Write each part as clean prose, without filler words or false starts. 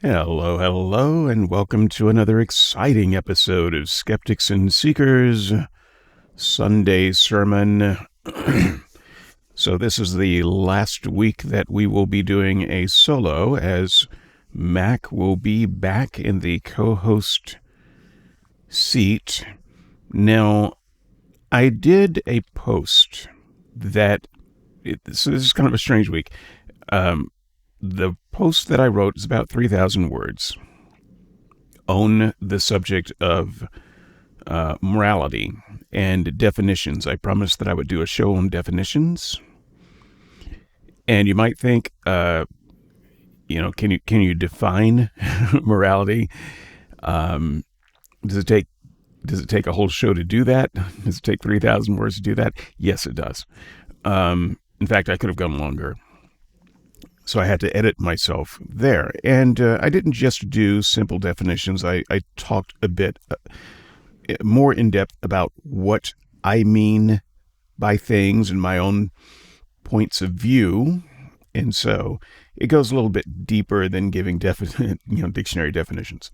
Hello, hello, and welcome to another exciting episode of Skeptics and Seekers Sunday Sermon. So this is the last week that we will be doing a solo, as Mac will be back in the co-host seat. Now, I did a post so this is kind of a strange week. The post that I wrote is about 3,000 words on the subject of morality and definitions. I promised that I would do a show on definitions. And you might think, can you define morality? Does it take a whole show to do that? Does it take 3,000 words to do that? Yes, it does. In fact, I could have gone longer. So I had to edit myself there. And I didn't just do simple definitions. I talked a bit more in depth about what I mean by things and my own points of view. And so it goes a little bit deeper than giving dictionary definitions.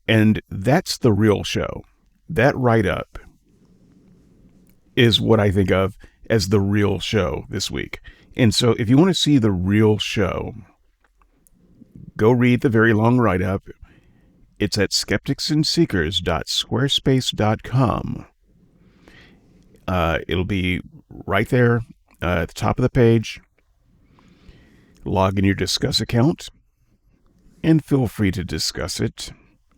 And that's the real show. That write-up is what I think of as the real show this week. And so if you want to see the real show, go read the very long write-up. It's at skepticsandseekers.squarespace.com. It'll be right there at the top of the page. Log in your Discuss account and feel free to discuss it.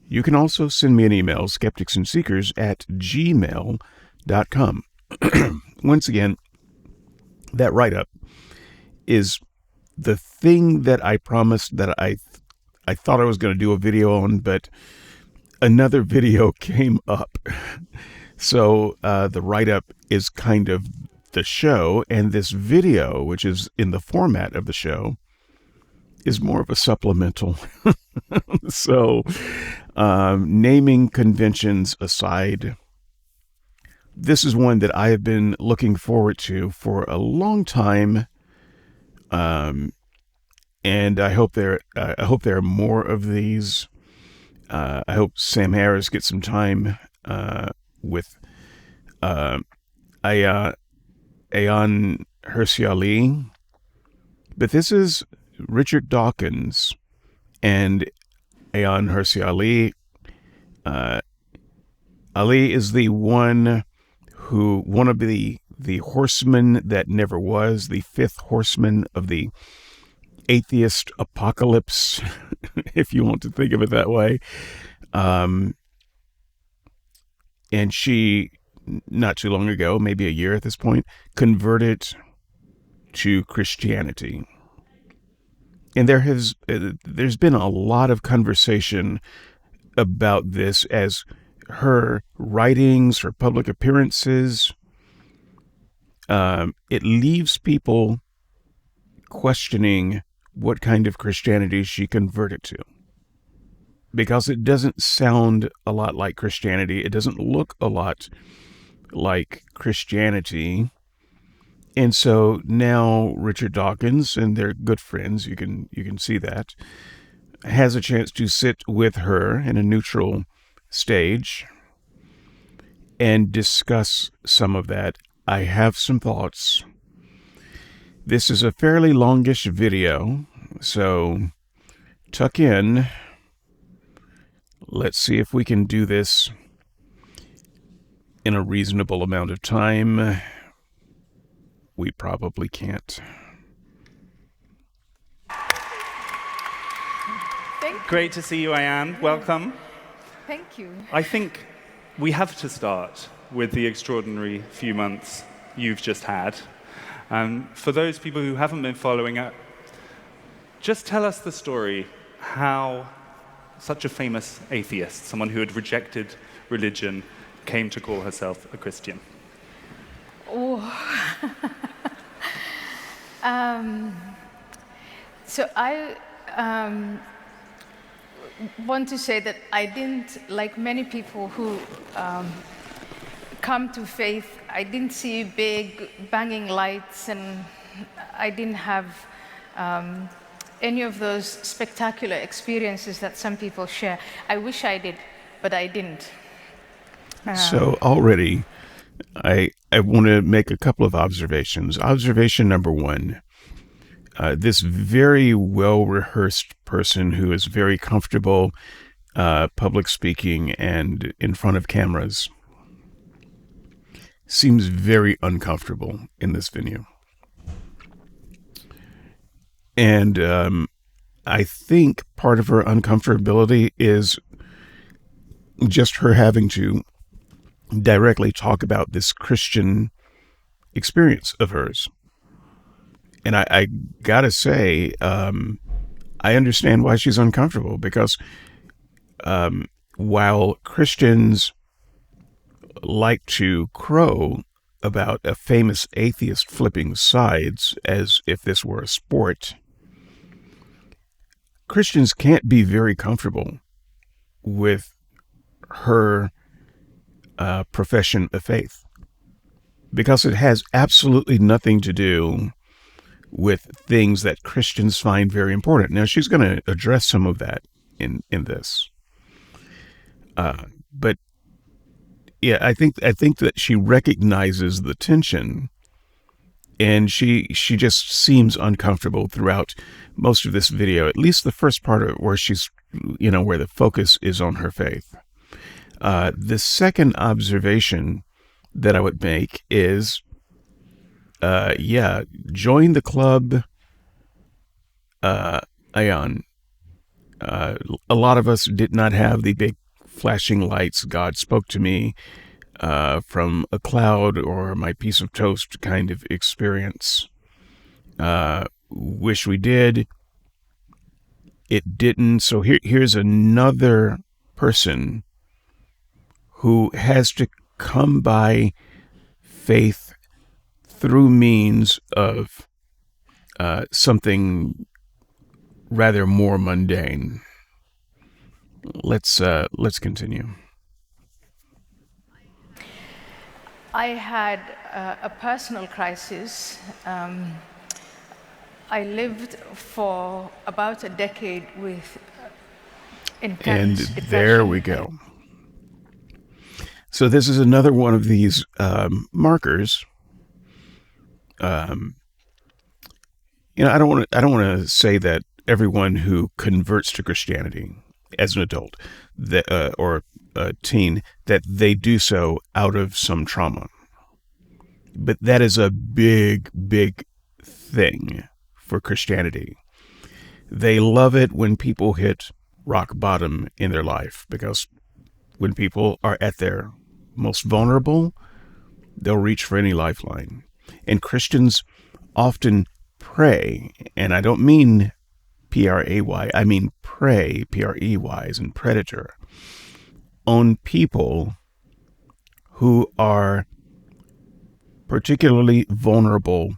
You can also send me an email, skepticsandseekers@gmail.com. Once again, that write-up is the thing that I promised that I thought I was going to do a video on, but another video came up. So the write-up is kind of the show, and this video, which is in the format of the show, is more of a supplemental. So naming conventions aside, this is one that I have been looking forward to for a long time. And I hope there are more of these. I hope Sam Harris gets some time with Ayaan Hirsi. But this is Richard Dawkins and Ayaan Hirsi. Ali is one of the horsemen that never was, the fifth horseman of the atheist apocalypse, if you want to think of it that way. And she, not too long ago, maybe a year at this point, converted to Christianity. And there's been a lot of conversation about this as her writings, her public appearances, it leaves people questioning what kind of Christianity she converted to. Because it doesn't sound a lot like Christianity. It doesn't look a lot like Christianity. And so now Richard Dawkins, and they're good friends, you can see that, has a chance to sit with her in a neutral stage and discuss some of that. I have some thoughts. This is a fairly longish video, so tuck in. Let's see if we can do this in a reasonable amount of time. We probably can't. Great to see you, Ayaan. Welcome. Thank you. I think we have to start with the extraordinary few months you've just had. For those people who haven't been following it, just tell us the story how such a famous atheist, someone who had rejected religion, came to call herself a Christian. Oh. So I want to say that I didn't, like many people who come to faith, I didn't see big banging lights, and I didn't have any of those spectacular experiences that some people share. I wish I did, but I didn't. So already, I want to make a couple of observations. Observation number one, this very well-rehearsed person who is very comfortable public speaking and in front of cameras seems very uncomfortable in this venue. And I think part of her uncomfortability is just her having to directly talk about this Christian experience of hers. And I gotta say, I understand why she's uncomfortable, because while Christians like to crow about a famous atheist flipping sides as if this were a sport, Christians can't be very comfortable with her profession of faith, because it has absolutely nothing to do with things that Christians find very important. Now, she's going to address some of that in this. But yeah, I think that she recognizes the tension, and she just seems uncomfortable throughout most of this video, at least the first part of it, where she's, where the focus is on her faith. The second observation that I would make is, join the club, Ayaan. A lot of us did not have the big flashing lights, God spoke to me from a cloud or my piece of toast kind of experience. Wish we did. It didn't. So here's another person who has to come by faith through means of something rather more mundane. Let's continue. I had a personal crisis. I lived for about a decade with intense And depression. there we go. So this is another one of these markers. I don't want to say that everyone who converts to Christianity as an adult or a teen, that they do so out of some trauma. But that is a big, big thing for Christianity. They love it when people hit rock bottom in their life, because when people are at their most vulnerable, they'll reach for any lifeline. And Christians often prey, and I don't mean P-R-A-Y, I mean prey, P-R-E-Y, as in predator, on people who are particularly vulnerable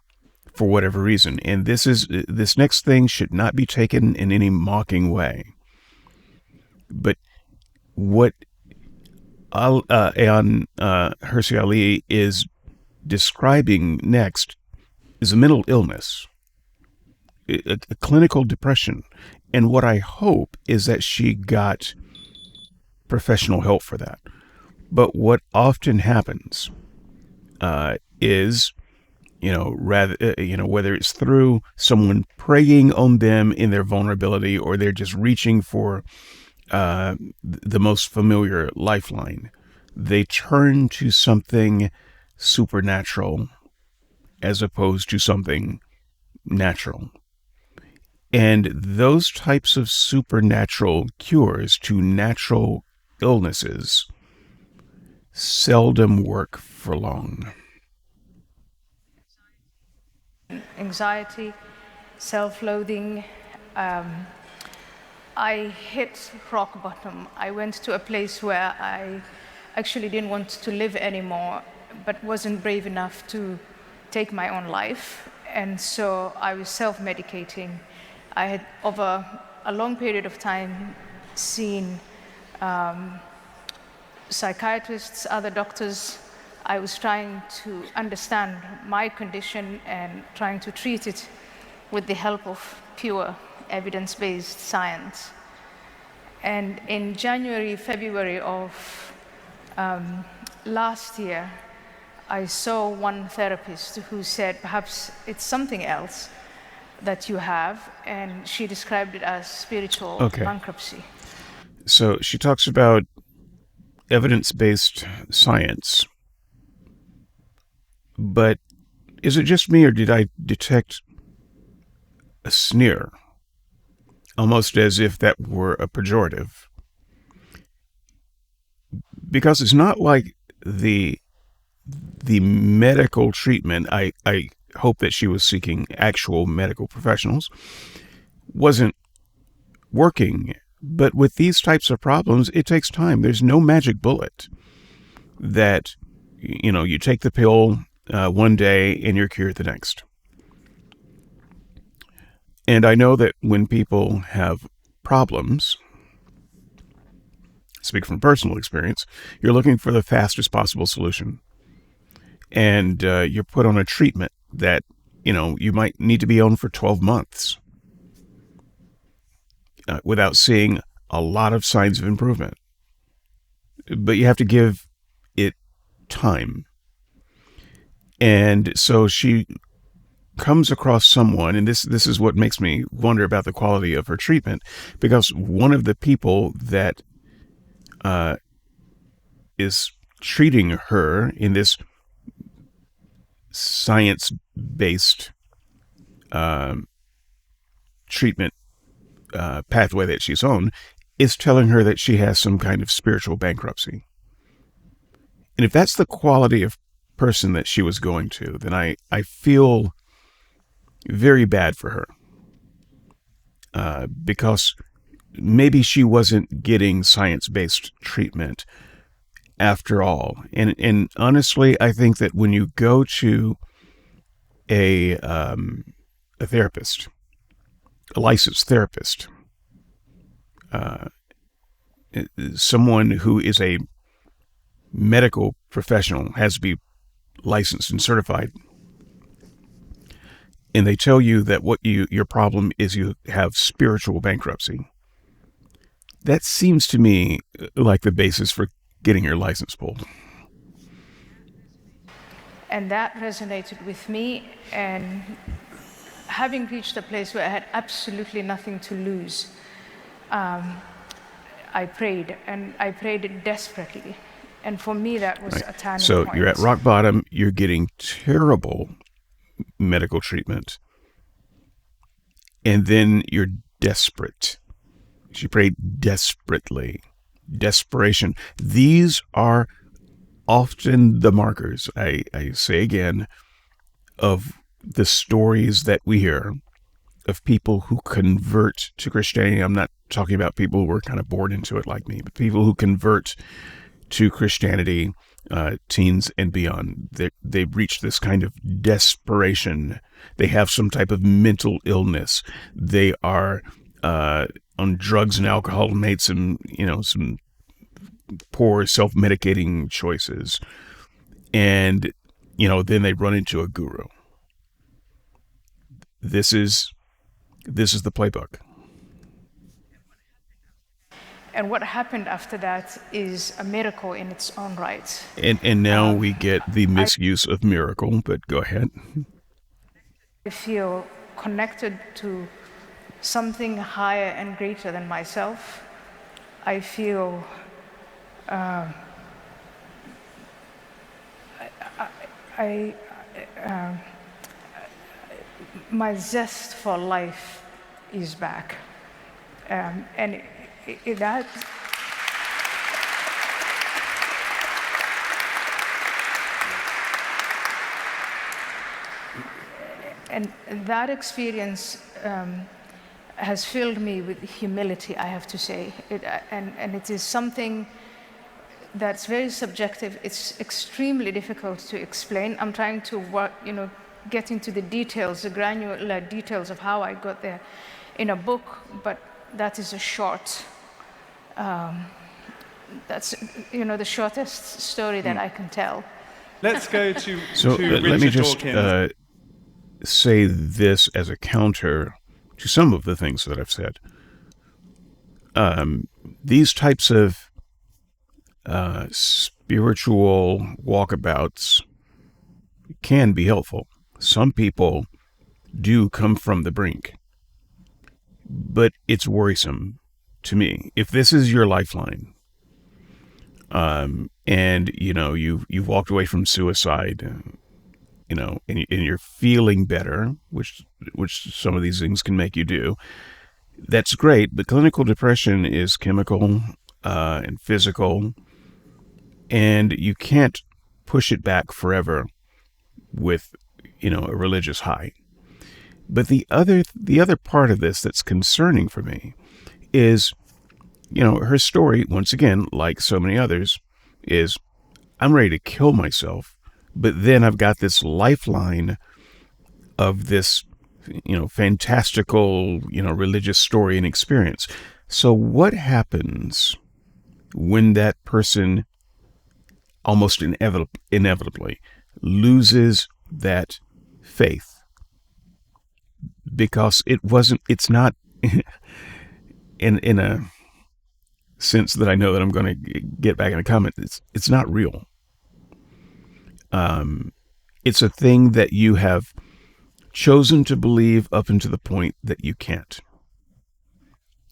for whatever reason. And this next thing should not be taken in any mocking way. But what Ayaan Hirsi Ali is describing next is a mental illness, a clinical depression. And what I hope is that she got professional help for that. But what often happens is, whether it's through someone preying on them in their vulnerability, or they're just reaching for the most familiar lifeline, they turn to something supernatural as opposed to something natural. And those types of supernatural cures to natural illnesses seldom work for long. Anxiety, self-loathing. I hit rock bottom. I went to a place where I actually didn't want to live anymore, but wasn't brave enough to take my own life. And so I was self-medicating. I had, over a long period of time, seen psychiatrists, other doctors. I was trying to understand my condition and trying to treat it with the help of pure evidence-based science. And in January, February of last year, I saw one therapist who said, perhaps it's something else that you have, and she described it as spiritual bankruptcy. So she talks about evidence-based science, but is it just me, or did I detect a sneer, almost as if that were a pejorative? Because it's not like the medical treatment, I hope that she was seeking actual medical professionals, wasn't working. But with these types of problems, it takes time. There's no magic bullet that, you take the pill one day and you're cured the next. And I know that when people have problems, speak from personal experience, you're looking for the fastest possible solution. And you're put on a treatment that, you might need to be on for 12 months without seeing a lot of signs of improvement. But you have to give it time. And so she comes across someone, and this is what makes me wonder about the quality of her treatment, because one of the people that is treating her in this science-based treatment pathway that she's on is telling her that she has some kind of spiritual bankruptcy. And if that's the quality of person that she was going to, then I feel very bad for her, because maybe she wasn't getting science-based treatment after all. And honestly, I think that when you go to a therapist, a licensed therapist, someone who is a medical professional, has to be licensed and certified, and they tell you that your problem is you have spiritual bankruptcy, that seems to me like the basis for getting your license pulled. And that resonated with me, and having reached a place where I had absolutely nothing to lose, I prayed, and I prayed desperately. And for me, that was a turning So point. you're at rock bottom, you're getting terrible medical treatment, and then you're desperate. She prayed desperately. Desperation. These are often the markers, I say again, of the stories that we hear of people who convert to Christianity. I'm not talking about people who are kind of born into it like me, but people who convert to Christianity, teens and beyond. They've reached this kind of desperation. They have some type of mental illness. They are on drugs and alcohol, made some poor self-medicating choices, and then they run into a guru. This is the playbook. And what happened after that is a miracle in its own right. And now we get the misuse of miracle, but go ahead. I feel connected to something higher and greater than myself. I feel my zest for life is back, and that. And that experience has filled me with humility, I have to say. And it is something that's very subjective. It's extremely difficult to explain. I'm trying to work, get into the details, the granular details of how I got there in a book, but that is a short, that's, the shortest story that I can tell. Let's go to So Richard let me just Dawkins. say this as a counter to some of the things that I've said. These types of spiritual walkabouts can be helpful. Some people do come from the brink, but it's worrisome to me. If this is your lifeline, and you've walked away from suicide, and you're feeling better, which some of these things can make you do. That's great, but clinical depression is chemical and physical, and you can't push it back forever with a religious high. But the other part of this that's concerning for me is, her story, once again, like so many others, is I'm ready to kill myself, but then I've got this lifeline of this, fantastical, religious story and experience. So what happens when that person almost inevitably loses that faith? Because it's not in a sense that I know that I'm going to get back in a comment. It's not real. It's a thing that you have chosen to believe up until the point that you can't.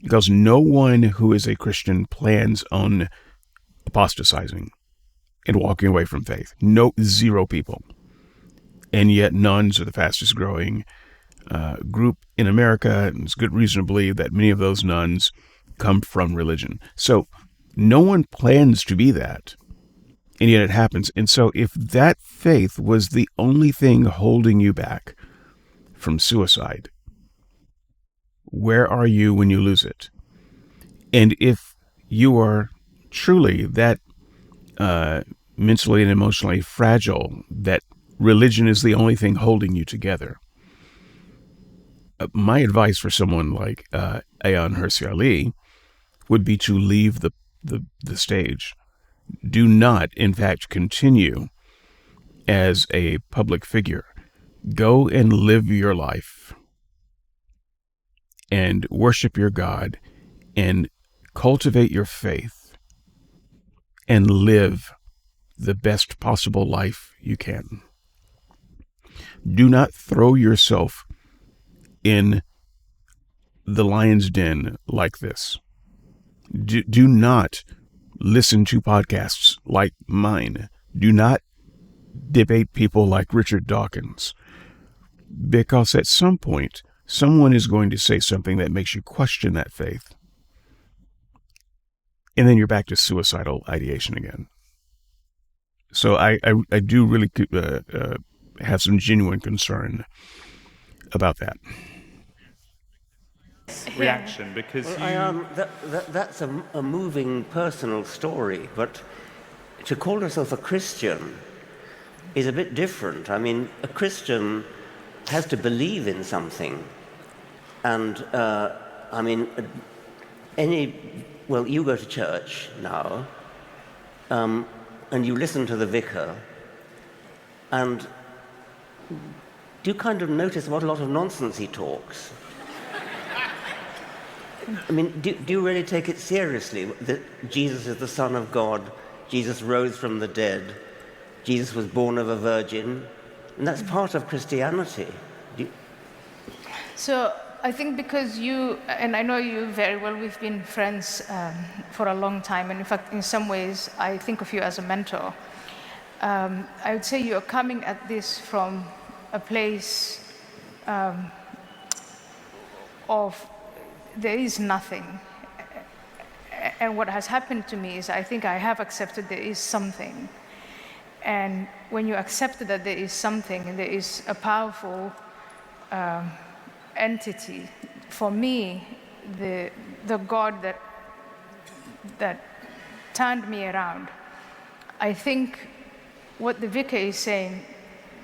Because no one who is a Christian plans on apostatizing and walking away from faith. Zero people. And yet nuns are the fastest growing group in America, and it's good reason to believe that many of those nuns come from religion. So no one plans to be that, and yet it happens. And so if that faith was the only thing holding you back from suicide, where are you when you lose it? And if you are truly that mentally and emotionally fragile, that religion is the only thing holding you together, my advice for someone like Ayaan Hirsi would be to leave the stage. Do not, in fact, continue as a public figure. Go and live your life and worship your God and cultivate your faith and live the best possible life you can. Do not throw yourself in the lion's den like this. Do not listen to podcasts like mine. Do not debate people like Richard Dawkins. Because at some point, someone is going to say something that makes you question that faith. And then you're back to suicidal ideation again. So I do really have some genuine concern about that. Reaction, because that's a moving personal story, but to call yourself a Christian is a bit different. I mean, a Christian has to believe in something, and you go to church now, and you listen to the vicar, and do you kind of notice what a lot of nonsense he talks? I mean, do you really take it seriously that Jesus is the Son of God, Jesus rose from the dead, Jesus was born of a virgin, and that's part of Christianity? So I think because you, and I know you very well, we've been friends for a long time, and in fact, in some ways, I think of you as a mentor. I would say you're coming at this from a place of there is nothing. And what has happened to me is I think I have accepted there is something. And when you accept that there is something, there is a powerful entity. For me, the God that turned me around, I think what the vicar is saying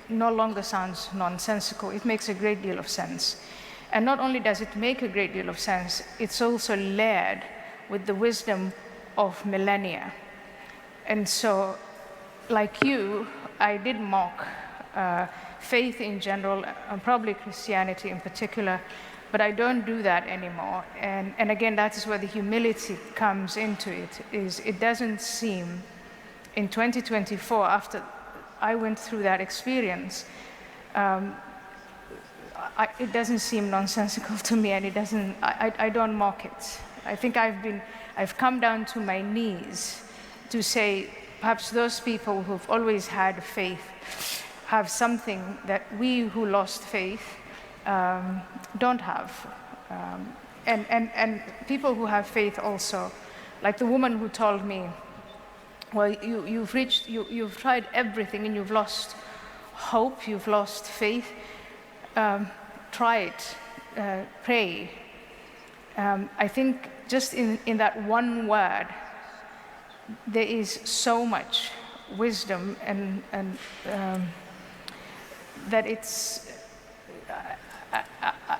no longer sounds nonsensical. It makes a great deal of sense. And not only does it make a great deal of sense, it's also layered with the wisdom of millennia. And so, like you, I did mock faith in general, and probably Christianity in particular, But I don't do that anymore. And again, that is where the humility comes into it, is it doesn't seem, in 2024, after I went through that experience, it doesn't seem nonsensical to me, and I don't mock it. I think I've come down to my knees to say, perhaps those people who've always had faith have something that we who lost faith don't have. And people who have faith also, like the woman who told me, well, you've tried everything and you've lost hope, you've lost faith. Try it, pray. I think just in that one word, there is so much wisdom and that it's.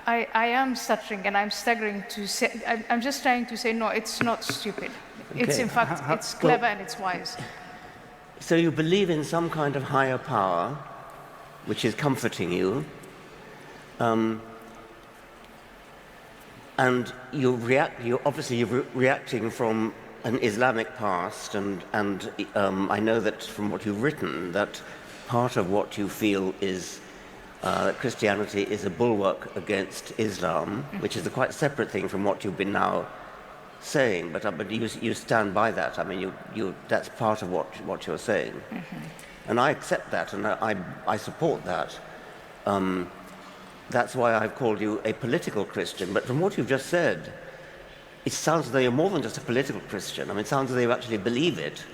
I am stuttering and I'm staggering to say. I'm just trying to say no. It's not stupid. Okay. It's in fact it's clever and it's wise. So you believe in some kind of higher power, which is comforting you. And you're obviously reacting from an Islamic past, and I know that from what you've written, that part of what you feel is that Christianity is a bulwark against Islam, which is a quite separate thing from what you've been now saying. But you stand by that. I mean, that's part of what you're saying, and I accept that, and I support that. That's why I've called you a political Christian. But from what you've just said, it sounds as though you're more than just a political Christian. I mean, it sounds as though you actually believe it.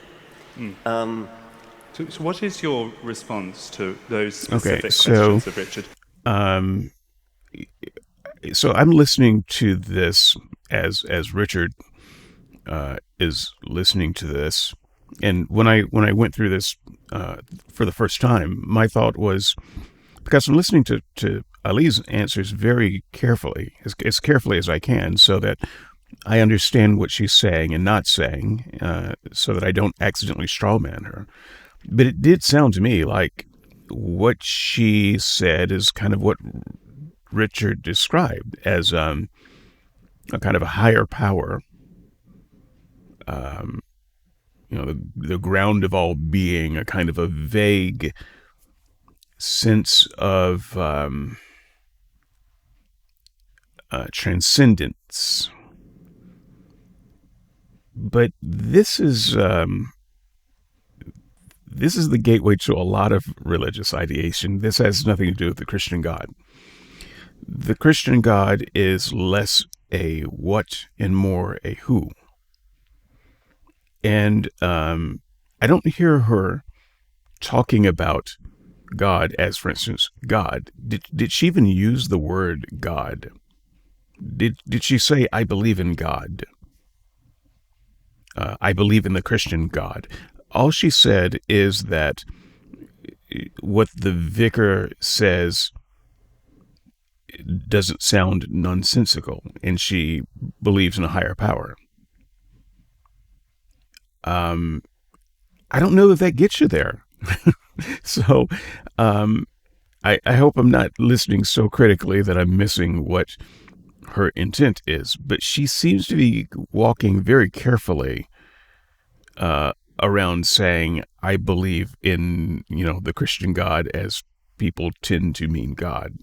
So what is your response to those specific questions of Richard? So I'm listening to this as Richard is listening to this. And when I went through this for the first time, my thought was, because I'm listening to Ali's answers very carefully, as carefully as I can, so that I understand what she's saying and not saying, so that I don't accidentally strawman her. But it did sound to me like what she said is kind of what Richard described as a kind of a higher power, the ground of all being, a kind of a vague sense of transcendence. But this is the gateway to a lot of religious ideation. This has nothing to do with the Christian God. The Christian God is less a what and more a who. And I don't hear her talking about God as, for instance, God. Did she even use the word God? Did she say, I believe in God? I believe in the Christian God. All she said is that what the vicar says doesn't sound nonsensical, and she believes in a higher power. I don't know that gets you there. So I hope I'm not listening so critically that I'm missing what her intent is. But she seems to be walking very carefully around saying, I believe in, the Christian God, as people tend to mean God.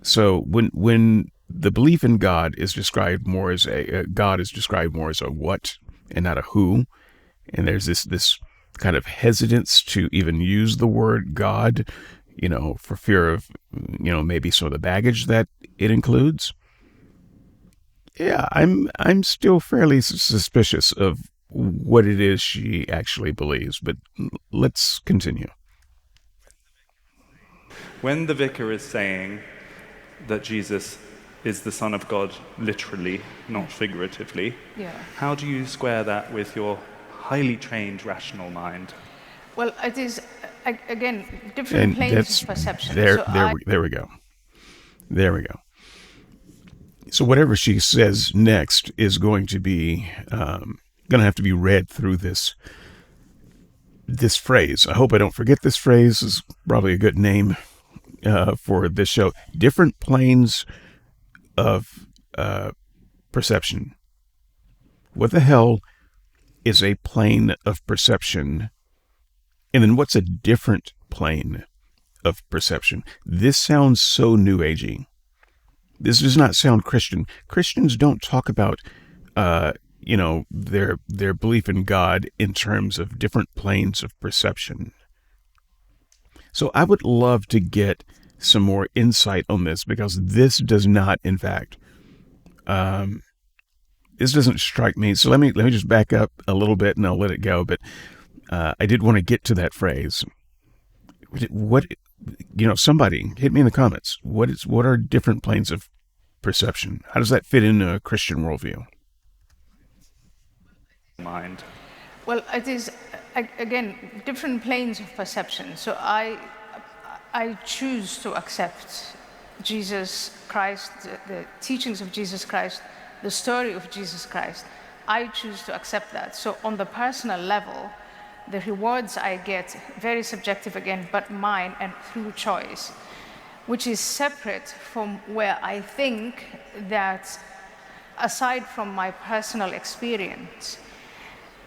So when the belief in God is described more as God is described more as a what and not a who, and there's this kind of hesitance to even use the word God, for fear of, maybe some of the baggage that it includes. Yeah, I'm still fairly suspicious of what it is she actually believes, but let's continue. When the vicar is saying that Jesus is the Son of God literally, not figuratively, how do you square that with your highly trained rational mind? Well, it is, again, different planes of perception. There we go. There we go. So whatever she says next is going to be going to have to be read through this phrase. I hope I don't forget this phrase. Is probably a good name for this show. Different planes of perception? What the hell is a plane of perception? And then what's a different plane of perception? This sounds so New Agey. This does not sound Christian. Christians don't talk about, their belief in God in terms of different planes of perception. So I would love to get some more insight on this, because this does not, in fact, this doesn't strike me. So let me just back up a little bit and I'll let it go. But I did want to get to that phrase. Somebody hit me in the comments. What are different planes of perception? How does that fit into a Christian worldview? Mind. Well, it is, again, different planes of perception. So I choose to accept Jesus Christ, the teachings of Jesus Christ, the story of Jesus Christ. I choose to accept that. So on the personal level, the rewards I get, very subjective again, but mine and through choice, which is separate from where I think that, aside from my personal experience,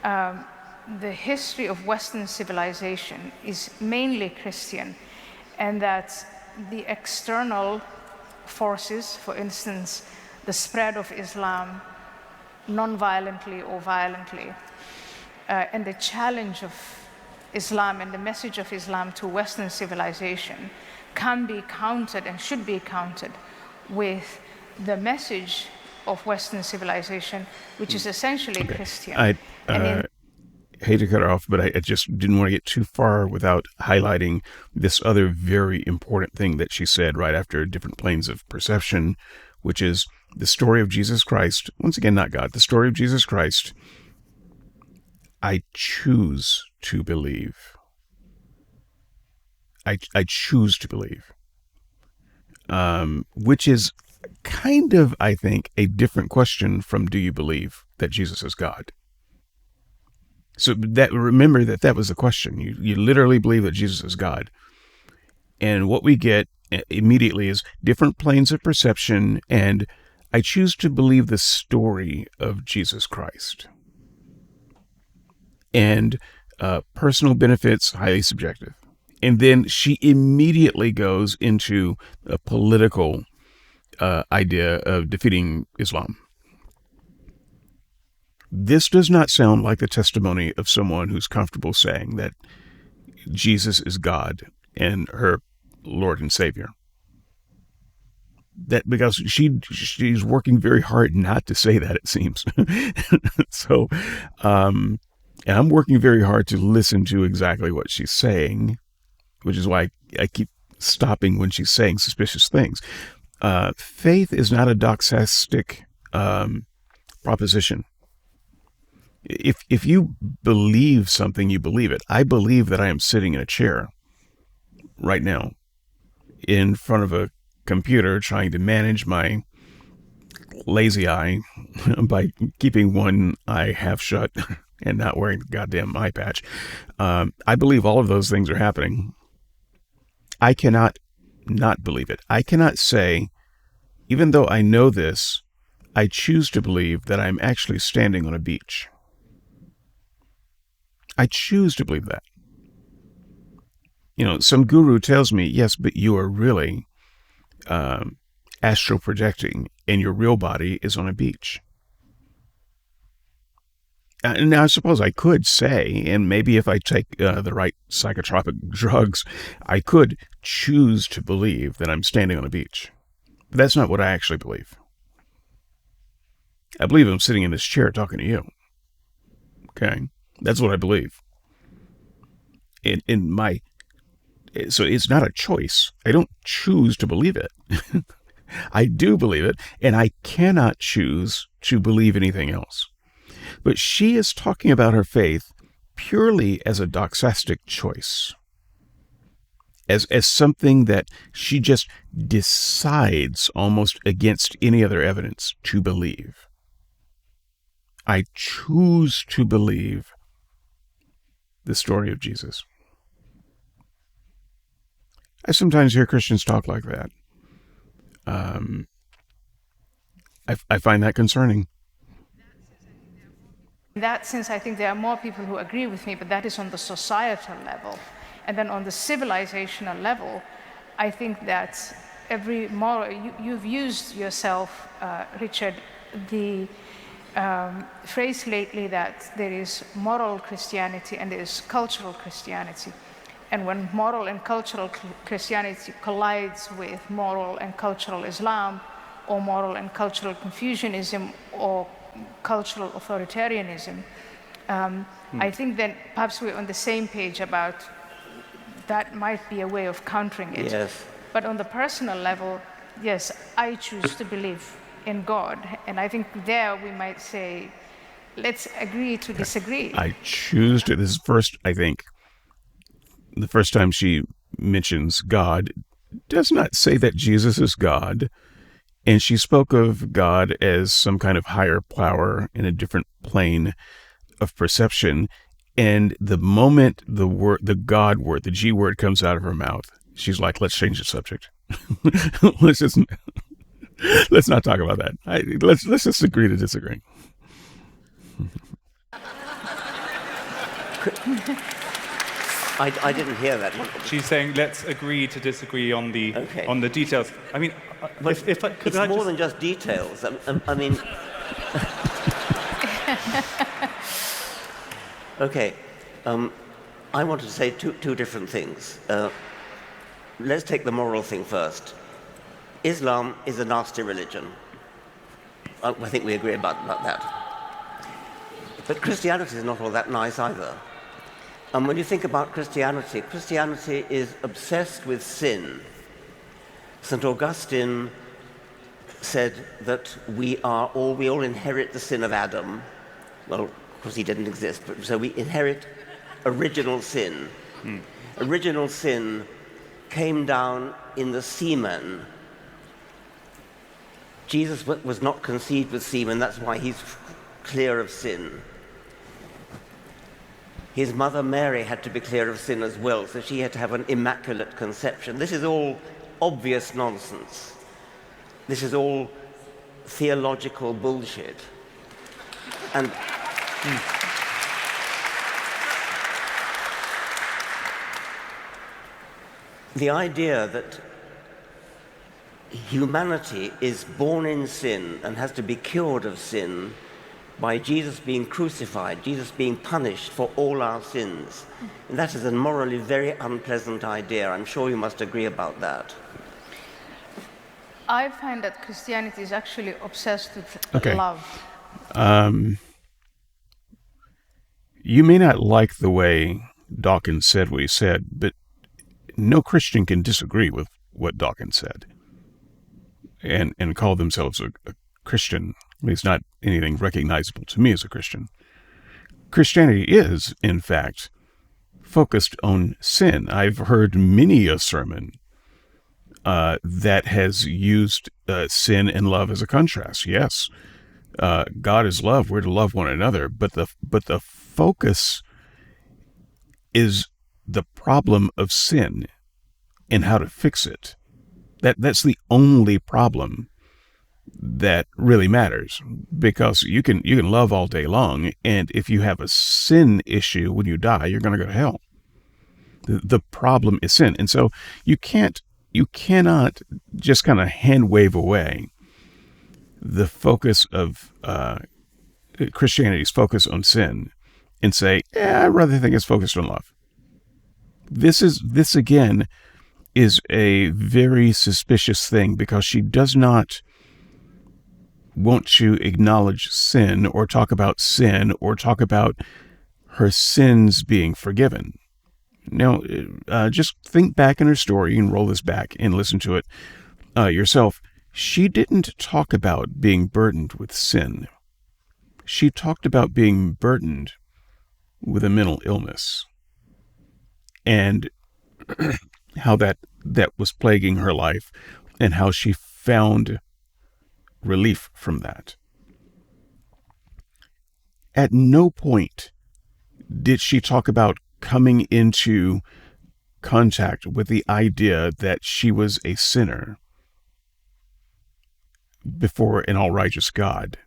the history of Western civilization is mainly Christian, and that the external forces, for instance, the spread of Islam non-violently or violently, and the challenge of Islam and the message of Islam to Western civilization can be countered and should be countered with the message of Western civilization, which is essentially Christian. I hate to cut it off, but I just didn't want to get too far without highlighting this other very important thing that she said right after different planes of perception, which is the story of Jesus Christ. Once again, not God, the story of Jesus Christ. I choose to believe. I choose to believe. Which is kind of, I think, a different question from do you believe that Jesus is God? So remember that was the question. You literally believe that Jesus is God. And what we get immediately is different planes of perception, and I choose to believe the story of Jesus Christ. And personal benefits, highly subjective. And then she immediately goes into a political idea of defeating Islam. This does not sound like the testimony of someone who's comfortable saying that Jesus is God and her Lord and Savior. That because she's working very hard not to say that, it seems. So, and I'm working very hard to listen to exactly what she's saying, which is why I keep stopping when she's saying suspicious things. Faith is not a doxastic proposition. If you believe something, you believe it. I believe that I am sitting in a chair right now in front of a computer trying to manage my lazy eye by keeping one eye half shut and not wearing the goddamn eye patch. I believe all of those things are happening. I cannot not believe it. I cannot say, even though I know this, I choose to believe that I'm actually standing on a beach. I choose to believe that. Some guru tells me, yes, but you are really astral projecting and your real body is on a beach. Now, I suppose I could say, and maybe if I take the right psychotropic drugs, I could choose to believe that I'm standing on a beach. But that's not what I actually believe. I believe I'm sitting in this chair talking to you. Okay? That's what I believe. So it's not a choice. I don't choose to believe it. I do believe it, and I cannot choose to believe anything else. But she is talking about her faith purely as a doxastic choice, as something that she just decides almost against any other evidence to believe. I choose to believe the story of Jesus. I sometimes hear Christians talk like that. I find that concerning. In that sense, I think there are more people who agree with me, but that is on the societal level. And then on the civilizational level, I think that every moral, you've used yourself, Richard, the phrase lately that there is moral Christianity and there is cultural Christianity. And when moral and cultural Christianity collides with moral and cultural Islam, or moral and cultural Confucianism, or cultural authoritarianism, I think that perhaps we're on the same page about that might be a way of countering it. Yes. But on the personal level, yes, I choose to believe in God. And I think there we might say, let's agree to disagree. I choose to. This is first, I think, the first time she mentions God, does not say that Jesus is God. And she spoke of God as some kind of higher power in a different plane of perception. And the moment the God word, the G word comes out of her mouth, she's like, let's change the subject. Let's not talk about that. Let's just agree to disagree. I didn't hear that. She's saying, let's agree to disagree on the Okay. on the details. I mean, But if I, could it's I more just, than just details. I mean, okay. I wanted to say two different things. Let's take the moral thing first. Islam is a nasty religion. I think we agree about that. But Christianity is not all that nice either. And when you think about Christianity, Christianity is obsessed with sin. St. Augustine said that we all inherit the sin of Adam. Well, of course he didn't exist, but so we inherit original sin. Original sin came down in the semen. Jesus was not conceived with semen, that's why he's clear of sin. His mother Mary had to be clear of sin as well, so she had to have an immaculate conception. This is all obvious nonsense. This is all theological bullshit. And the idea that humanity is born in sin and has to be cured of sin by Jesus being crucified, Jesus being punished for all our sins. And that is a morally very unpleasant idea. I'm sure you must agree about that. I find that Christianity is actually obsessed with Okay. love. You may not like the way Dawkins said what he said, but no Christian can disagree with what Dawkins said and call themselves a Christian. At least not anything recognizable to me as a Christian. Christianity is, in fact, focused on sin. I've heard many a sermon that has used sin and love as a contrast. Yes, God is love. We're to love one another, but the focus is the problem of sin and how to fix it. That's the only problem that really matters, because you can love all day long, and if you have a sin issue when you die, you're going to go to hell. The problem is sin, and so you cannot just kind of hand wave away the focus of Christianity's focus on sin and say, I rather think it's focused on love. This again is a very suspicious thing, because she does not want to acknowledge sin or talk about her sins being forgiven. Now, just think back in her story and roll this back and listen to it yourself. She didn't talk about being burdened with sin. She talked about being burdened with a mental illness and how that was plaguing her life and how she found relief from that. At no point did she talk about coming into contact with the idea that she was a sinner. before an all-righteous God.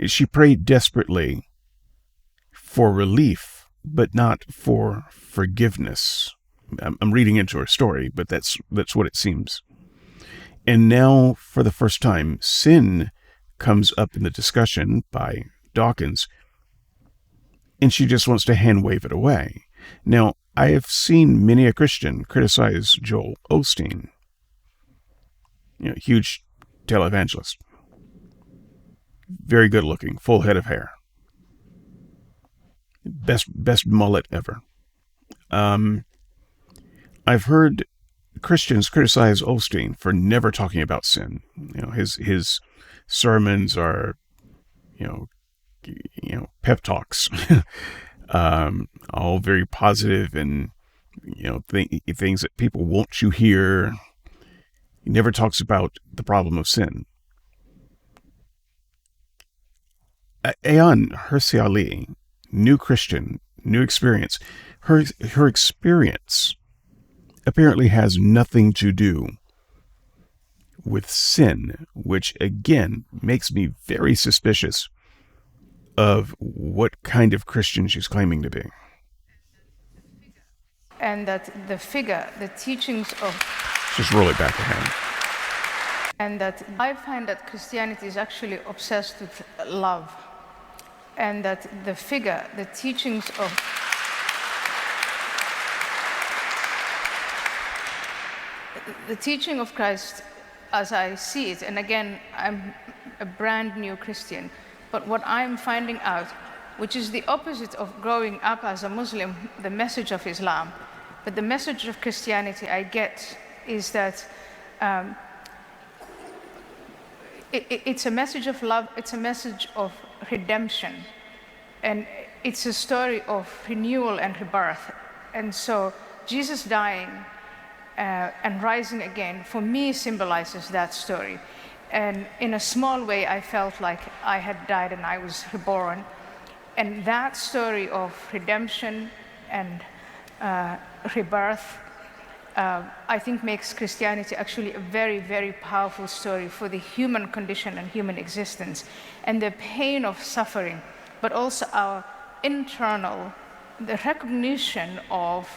She prayed desperately for relief, but not for forgiveness. I'm reading into her story, but that's what it seems. And now, for the first time, sin comes up in the discussion by Dawkins, and she just wants to hand-wave it away. Now, I have seen many a Christian criticize Joel Osteen, huge televangelist, very good looking, full head of hair, best mullet ever. I've heard Christians criticize Osteen for never talking about sin. His sermons are, pep talks, all very positive and things that people want you hear. He never talks about the problem of sin. Ayaan, Hirsi Ali, new Christian, new experience. Her experience apparently has nothing to do with sin, which again makes me very suspicious of what kind of Christian she's claiming to be. And that the teachings of... Just roll it back ahead. And that I find that Christianity is actually obsessed with love. And that the teachings of... The teaching of Christ, as I see it, and again, I'm a brand new Christian, but what I'm finding out, which is the opposite of growing up as a Muslim, the message of Islam, but the message of Christianity I get is that it's a message of love, it's a message of redemption, and it's a story of renewal and rebirth. And so Jesus dying and rising again, for me, symbolizes that story. And in a small way, I felt like I had died and I was reborn. And that story of redemption and rebirth, I think makes Christianity actually a very, very powerful story for the human condition and human existence, and the pain of suffering, but also our internal, the recognition of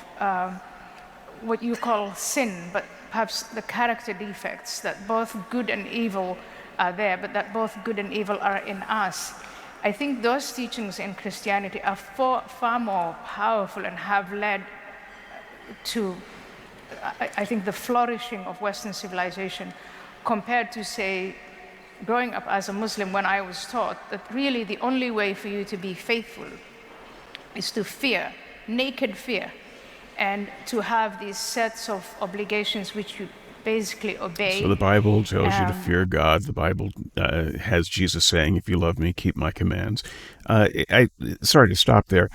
what you call sin, but perhaps the character defects, that both good and evil are there, but that both good and evil are in us. I think those teachings in Christianity are far more powerful and have led to, I think, the flourishing of Western civilization, compared to, say, growing up as a Muslim, when I was taught that really the only way for you to be faithful is to fear, naked fear, and to have these sets of obligations which you basically obey. So the Bible tells you to fear God. The Bible has Jesus saying, if you love me, keep my commands. Sorry to stop there.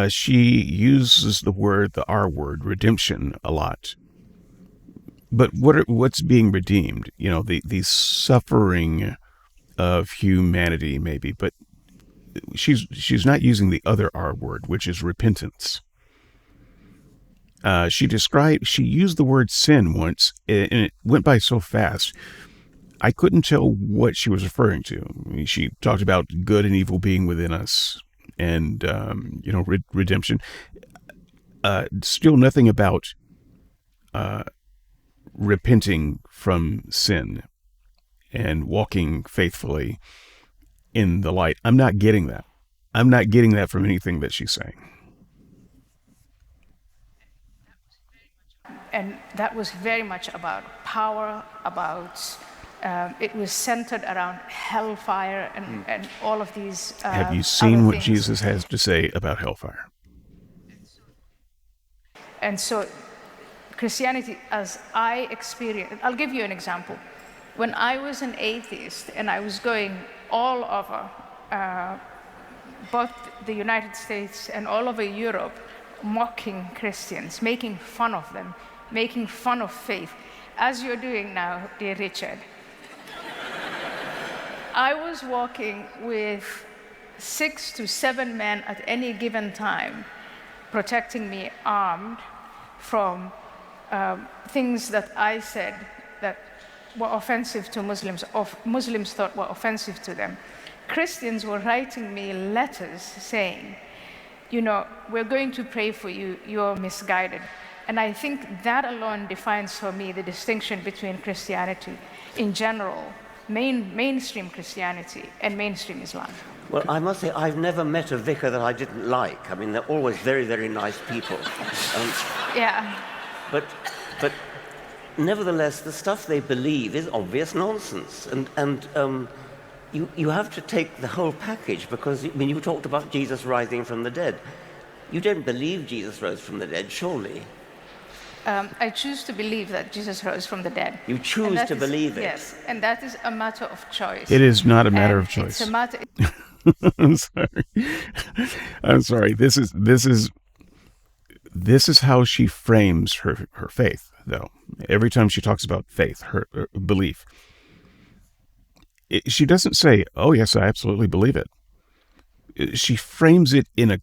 She uses the R word, redemption, a lot. But what's being redeemed? The suffering of humanity, maybe. But she's not using the other R word, which is repentance. She used the word sin once, and it went by so fast, I couldn't tell what she was referring to. She talked about good and evil being within us, and, redemption. Still nothing about repenting from sin and walking faithfully in the light. I'm not getting that. I'm not getting that from anything that she's saying. And that was very much about power, it was centered around hellfire and all of these Have you seen what things. Jesus has to say about hellfire? And so Christianity, as I experienced, I'll give you an example. When I was an atheist and I was going all over both the United States and all over Europe, mocking Christians, making fun of them, making fun of faith, as you're doing now, dear Richard. I was walking with 6 to 7 men at any given time, protecting me, armed, from things that I said that were offensive to Muslims, or Muslims thought were offensive to them. Christians were writing me letters saying, you know, we're going to pray for you, you're misguided. And I think that alone defines for me the distinction between Christianity in general, mainstream Christianity, and mainstream Islam. Well, I must say, I've never met a vicar that I didn't like. I mean, they're always very, very nice people. Yeah. But nevertheless, the stuff they believe is obvious nonsense. You have to take the whole package, because, I mean, you talked about Jesus rising from the dead. You don't believe Jesus rose from the dead, surely? I choose to believe that Jesus rose from the dead. You choose to believe it? Yes, and that is a matter of choice. It is not a matter of choice. It's a matter... I'm sorry. I'm sorry. This is how she frames her faith, though. Every time she talks about faith, her belief, she doesn't say, "Oh yes, I absolutely believe it." She frames it in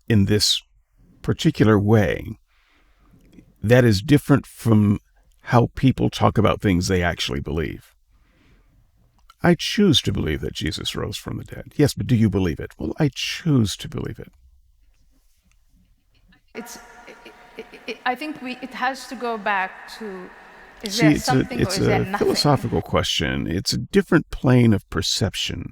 this particular way that is different from how people talk about things they actually believe. I choose to believe that Jesus rose from the dead. Yes, but do you believe it? Well, I choose to believe it. I think it has to go back to, is there something or is there nothing? It's a philosophical question. It's a different plane of perception.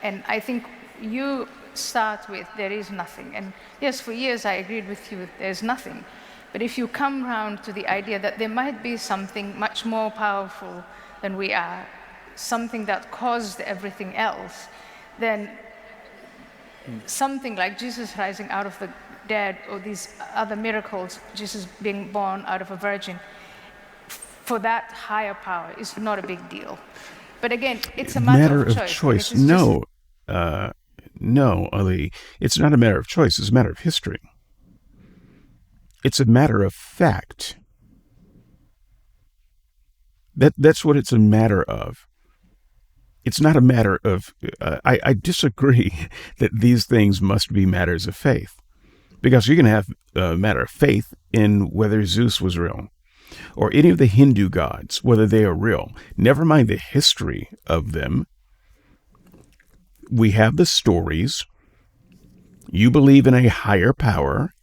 And I think you start with, there is nothing. And yes, for years I agreed with you, there's nothing. But if you come round to the idea that there might be something much more powerful than we are, something that caused everything else, then something like Jesus rising out of the dead, or these other miracles, Jesus being born out of a virgin, for that higher power is not a big deal. But again, it's a matter of choice. No, Ali, it's not a matter of choice. It's a matter of history. It's a matter of fact. That's what it's a matter of. It's not a matter of... I disagree that these things must be matters of faith. Because you can have a matter of faith in whether Zeus was real, or any of the Hindu gods, whether they are real. Never mind the history of them. We have the stories. You believe in a higher power.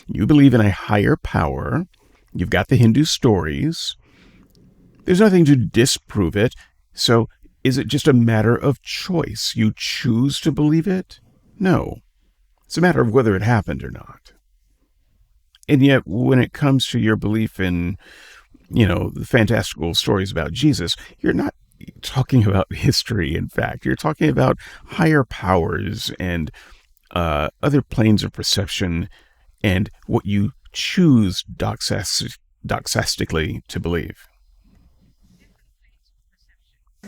You believe in a higher power. You've got the Hindu stories. There's nothing to disprove it. So is it just a matter of choice? You choose to believe it? No. It's a matter of whether it happened or not. And yet, when it comes to your belief in, the fantastical stories about Jesus, you're not talking about history, in fact. You're talking about higher powers and other planes of perception and what you choose doxastically to believe.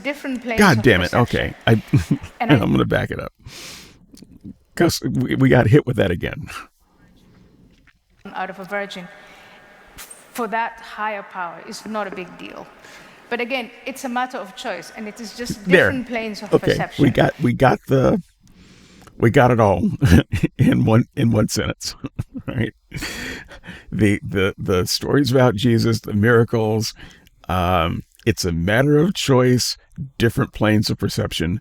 Different planes God of damn it. perception. Okay. I'm going to back it up. Because we got hit with that again. Out of a virgin, for that higher power is not a big deal. But again, it's a matter of choice, and it is just different planes of perception. We got it all in one sentence, right? The stories about Jesus, the miracles, it's a matter of choice, different planes of perception.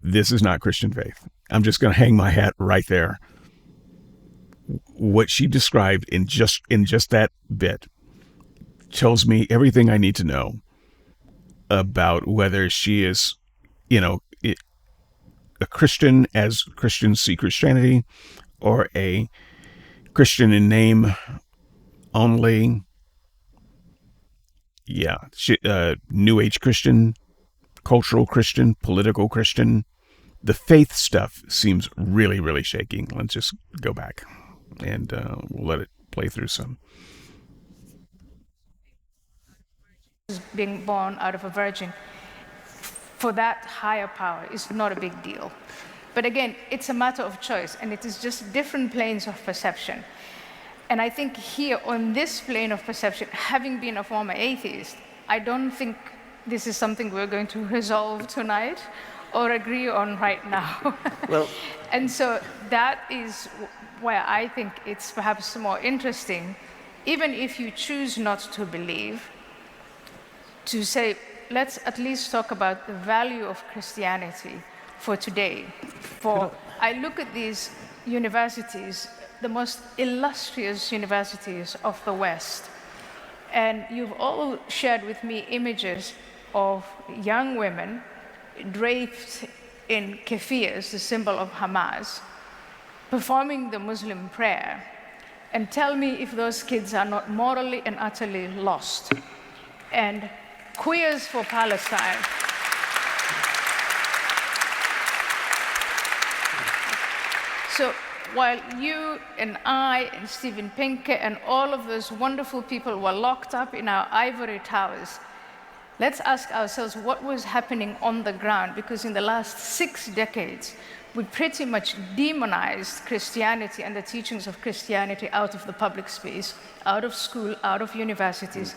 This is not Christian faith. I'm just going to hang my hat right there. What she described in just that bit tells me everything I need to know about whether she is, a Christian as Christians see Christianity, or a Christian in name only. Yeah, New Age Christian, cultural Christian, political Christian. The faith stuff seems really, really shaky. Let's just go back and we'll let it play through some. Being born out of a virgin, for that higher power is not a big deal. But again, it's a matter of choice, and it is just different planes of perception. And I think here, on this plane of perception, having been a former atheist, I don't think this is something we're going to resolve tonight or agree on right now. Well, and so that is where I think it's perhaps more interesting even if you choose not to believe, to say, let's at least talk about the value of Christianity for today. I look at these universities, the most illustrious universities of the West, and you've all shared with me images of young women draped in keffirs, the symbol of Hamas, performing the Muslim prayer. And tell me if those kids are not morally and utterly lost. And Queers for Palestine. So while you and I and Stephen Pinker and all of those wonderful people were locked up in our ivory towers, let's ask ourselves what was happening on the ground, because in the last 6 decades, we pretty much demonized Christianity and the teachings of Christianity out of the public space, out of school, out of universities.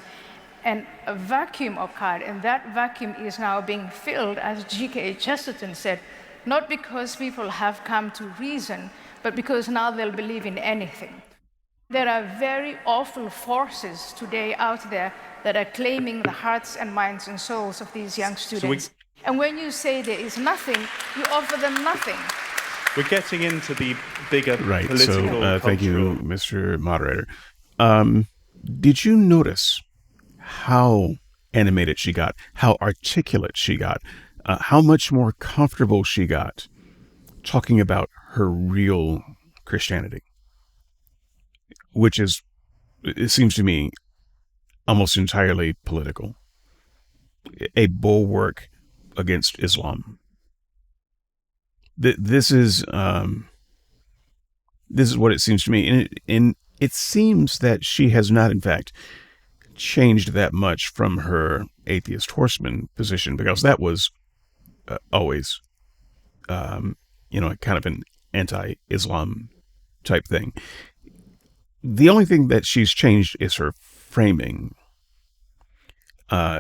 And a vacuum occurred, and that vacuum is now being filled, as G.K. Chesterton said, not because people have come to reason, but because now they'll believe in anything. There are very awful forces today out there that are claiming the hearts and minds and souls of these young students. And when you say there is nothing, you offer them nothing. We're getting into the bigger Right. political, So thank you, cultural- Mr. Moderator. Did you notice how animated she got, how articulate she got, how much more comfortable she got talking about her real Christianity, which is, it seems to me, almost entirely political, a bulwark against Islam. This is what it seems to me, and it seems that she has not, in fact, changed that much from her atheist horseman position, because that was always, kind of an anti-Islam type thing. The only thing that she's changed is her framing.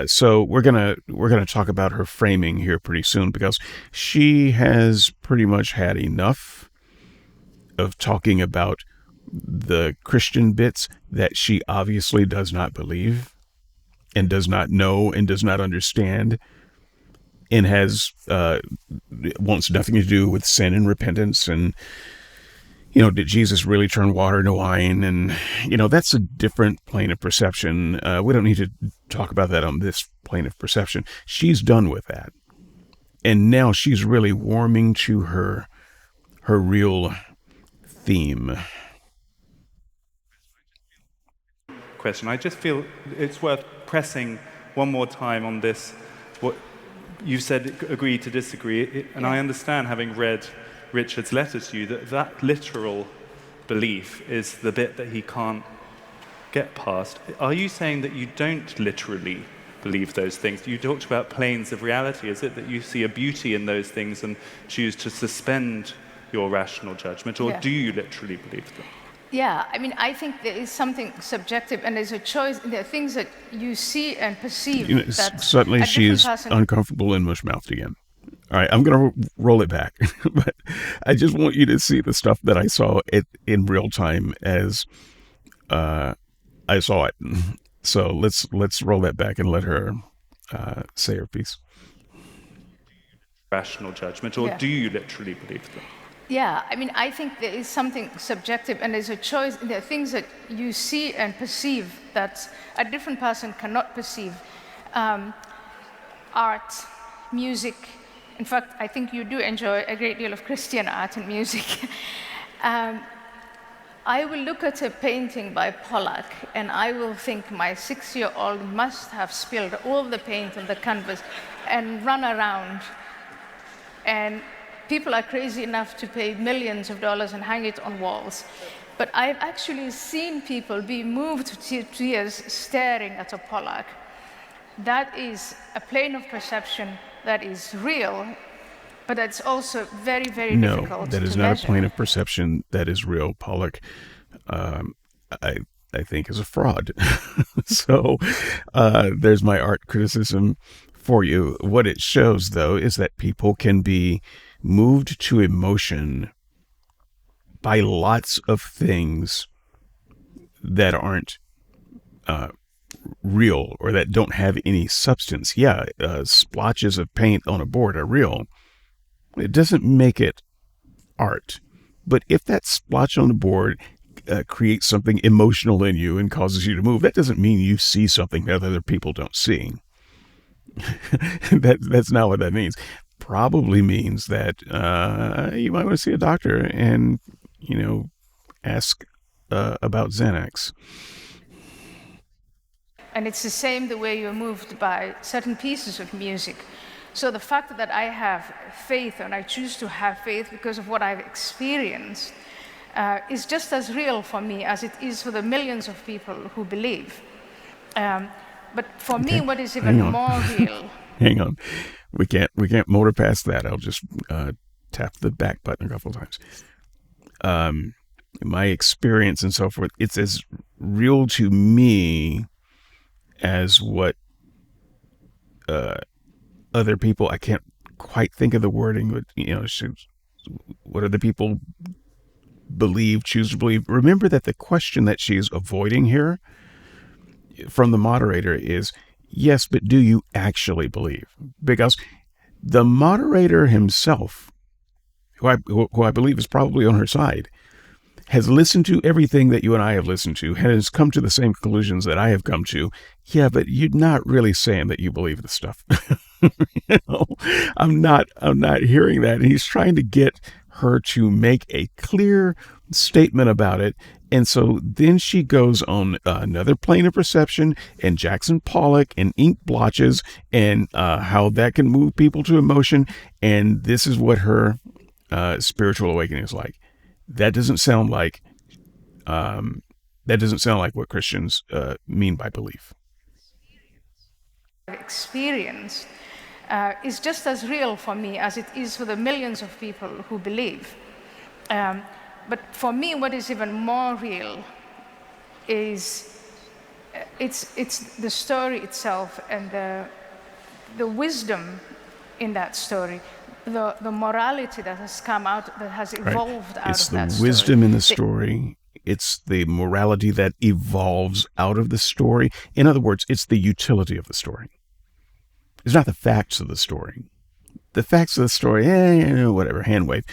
So we're gonna talk about her framing here pretty soon, because she has pretty much had enough of talking about the Christian bits that she obviously does not believe and does not know and does not understand, and has wants nothing to do with sin and repentance, and did Jesus really turn water into wine? And that's a different plane of perception. We don't need to talk about that on this plane of perception. She's done with that, and now she's really warming to her real theme. Question. I just feel it's worth pressing one more time on this. What you said, agree to disagree, and I understand, having read Richard's letter to you, that literal belief is the bit that he can't get past. Are you saying that you don't literally believe those things? You talked about planes of reality. Is it that you see a beauty in those things and choose to suspend your rational judgment, or do you literally believe them? Yeah, I mean, I think there is something subjective, and there's a choice. There are things that you see and perceive. That Suddenly she's uncomfortable and mush-mouthed again. All right, I'm going to roll it back, but I just want you to see the stuff that I saw in real time as I saw it. So let's roll that back and let her say her piece. Rational judgment, or do you literally believe them? Yeah, I mean, I think there is something subjective, and there's a choice. There are things that you see and perceive that a different person cannot perceive. Art, music. In fact, I think you do enjoy a great deal of Christian art and music. I will look at a painting by Pollock, and I will think my 6-year-old must have spilled all the paint on the canvas and run around. And people are crazy enough to pay millions of dollars and hang it on walls. But I've actually seen people be moved to tears staring at a Pollock. That is a plane of perception that is real, but that's also very, very difficult to measure. No, that is not a plane of perception that is real. Pollock, I think, is a fraud. So there's my art criticism for you. What it shows, though, is that people can be moved to emotion by lots of things that aren't real or that don't have any substance. Yeah, splotches of paint on a board are real. It doesn't make it art. But if that splotch on the board creates something emotional in you and causes you to move, that doesn't mean you see something that other people don't see. That's not what that means. Probably means that you might want to see a doctor and, ask about Xanax. And it's the same the way you're moved by certain pieces of music. So the fact that I have faith, and I choose to have faith because of what I've experienced, is just as real for me as it is for the millions of people who believe. But for me, what is even more real... Hang on. We can't motor past that. I'll just tap the back button a couple of times. My experience and so forth, it's as real to me as what other people, I can't quite think of the wording, but, what other people believe, choose to believe. Remember that the question that she's avoiding here from the moderator is, yes, but do you actually believe? Because the moderator himself, who I believe is probably on her side, has listened to everything that you and I have listened to, and has come to the same conclusions that I have come to. Yeah, but you're not really saying that you believe this stuff. I'm not hearing that. And he's trying to get her to make a clear statement about it. And so then she goes on another plane of perception and Jackson Pollock and ink blotches and how that can move people to emotion. And this is what her spiritual awakening is like. That doesn't sound like what Christians mean by belief. Experience is just as real for me as it is for the millions of people who believe. But for me, what is even more real is it's the story itself and the wisdom in that story. The morality that has come out, that has evolved out of that story. It's the wisdom in the story. It's the morality that evolves out of the story. In other words, it's the utility of the story. It's not the facts of the story. The facts of the story, whatever, hand wave.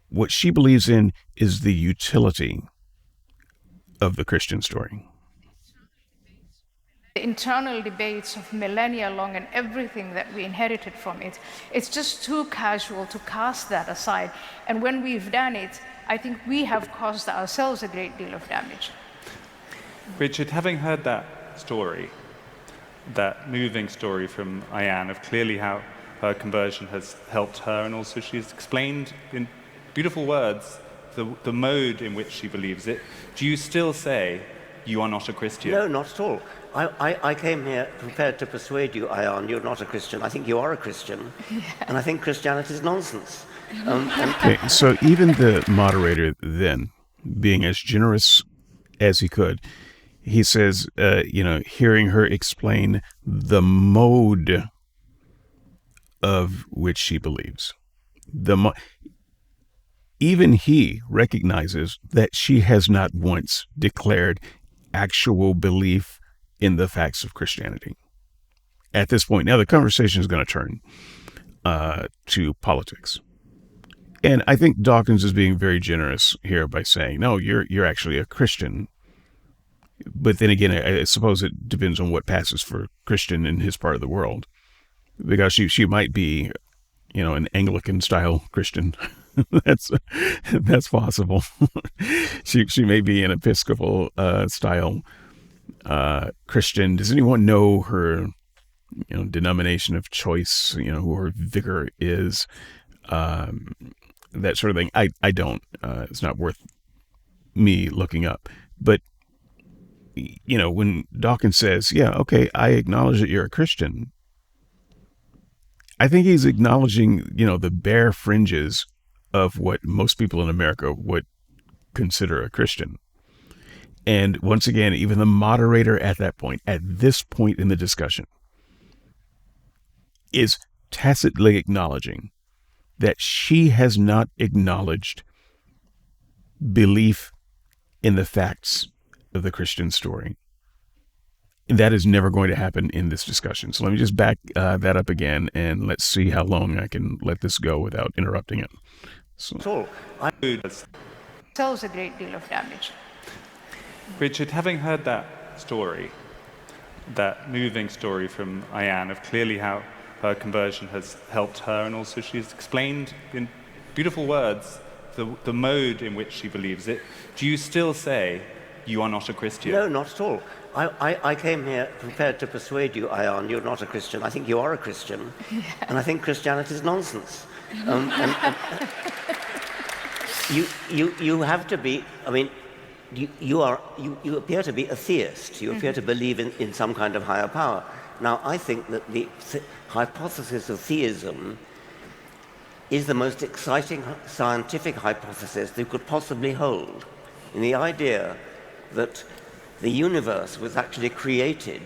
What she believes in is the utility of the Christian story. The internal debates of millennia long and everything that we inherited from it, it's just too casual to cast that aside. And when we've done it, I think we have caused ourselves a great deal of damage. Richard, having heard that story, that moving story from Ayaan of clearly how her conversion has helped her, and also she's explained in beautiful words the mode in which she believes it, do you still say you are not a Christian? No, not at all. I came here prepared to persuade you, Ayaan, you're not a Christian. I think you are a Christian. Yeah. And I think Christianity is nonsense. Okay, so even the moderator then, being as generous as he could, he says, hearing her explain the mode of which she believes. Even he recognizes that she has not once declared actual belief in the facts of Christianity. At this point, now the conversation is going to turn to politics. And I think Dawkins is being very generous here by saying, no, you're actually a Christian. But then again, I suppose it depends on what passes for Christian in his part of the world. Because she might be, an Anglican-style Christian. That's possible. She may be an Episcopal style Christian. Does anyone know her, denomination of choice? Who her vicar is, that sort of thing. I don't. It's not worth me looking up. But when Dawkins says, "Yeah, okay, I acknowledge that you're a Christian," I think he's acknowledging, the bare fringes of what most people in America would consider a Christian. And once again, even the moderator at this point in the discussion, is tacitly acknowledging that she has not acknowledged belief in the facts of the Christian story. That is never going to happen in this discussion. So let me just back that up again, and let's see how long I can let this go without interrupting it. So, At all. Sells a great deal of damage. Richard, having heard that story, that moving story from Ayaan of clearly how her conversion has helped her, and also she's explained in beautiful words the mode in which she believes it, do you still say you are not a Christian? No, not at all. I came here prepared to persuade you, Ayaan, you're not a Christian. I think you are a Christian. And I think Christianity is nonsense. And you have to be, I mean, you appear to be a theist. You appear to believe in some kind of higher power. Now, I think that the hypothesis of theism is the most exciting scientific hypothesis that you could possibly hold. In the idea that the universe was actually created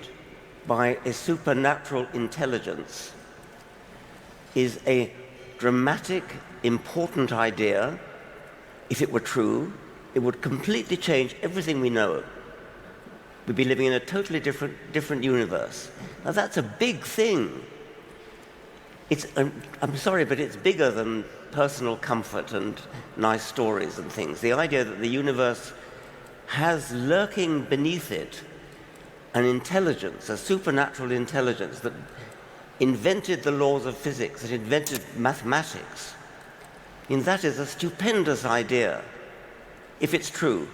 by a supernatural intelligence is a dramatic, important idea. If it were true, it would completely change everything we know. We'd be living in a totally different universe. Now that's a big thing. I'm sorry, but it's bigger than personal comfort and nice stories and things. The idea that the universe has lurking beneath it an intelligence, a supernatural intelligence that invented the laws of physics, that invented mathematics. And that is a stupendous idea, if it's true.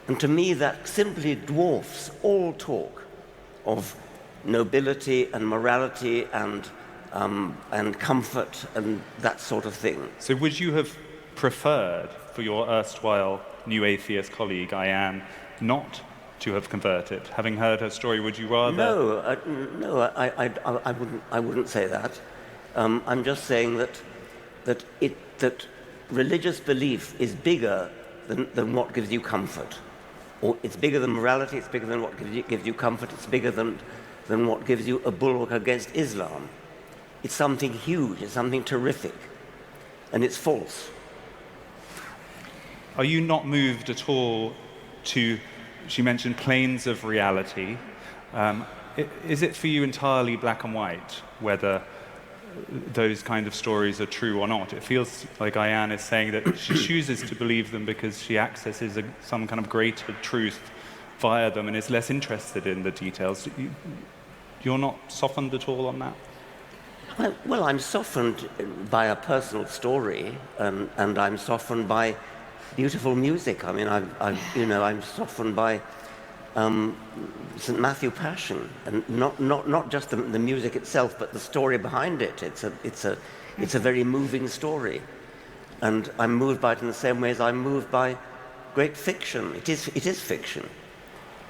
And to me, that simply dwarfs all talk of nobility and morality and comfort and that sort of thing. So would you have preferred for your erstwhile new atheist colleague, Ayaan, not to have converted? Having heard her story, would you rather... No, I wouldn't say that. I'm just saying that religious belief is bigger than what gives you comfort. Or it's bigger than morality, it's bigger than what gives you comfort, it's bigger than what gives you a bulwark against Islam. It's something huge, it's something terrific, and it's false. Are you not moved at all to, she mentioned planes of reality. Is it for you entirely black and white, whether those kind of stories are true or not? It feels like Ayaan is saying that she chooses to believe them because she accesses some kind of greater truth via them and is less interested in the details. You're not softened at all on that? Well, I'm softened by a personal story, and I'm softened by beautiful music. I mean, I'm softened by St. Matthew Passion, and not just the music itself, but the story behind it. It's a very moving story, and I'm moved by it in the same way as I'm moved by great fiction. It is fiction,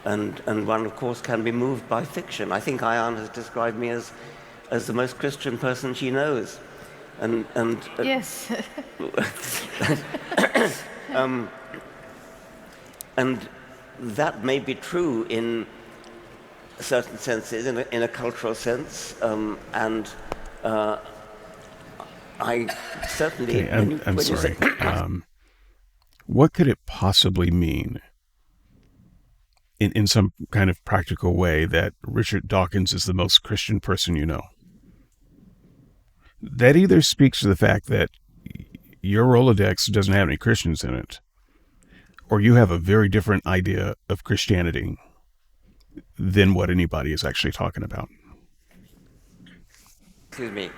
and one of course can be moved by fiction. I think Ayaan has described me as the most Christian person she knows, and Yes. and that may be true in certain senses, in a cultural sense, and I certainly... Okay, I'm sorry. What could it possibly mean in some kind of practical way that Richard Dawkins is the most Christian person you know? That either speaks to the fact that your Rolodex doesn't have any Christians in it, or you have a very different idea of Christianity than what anybody is actually talking about. Excuse me.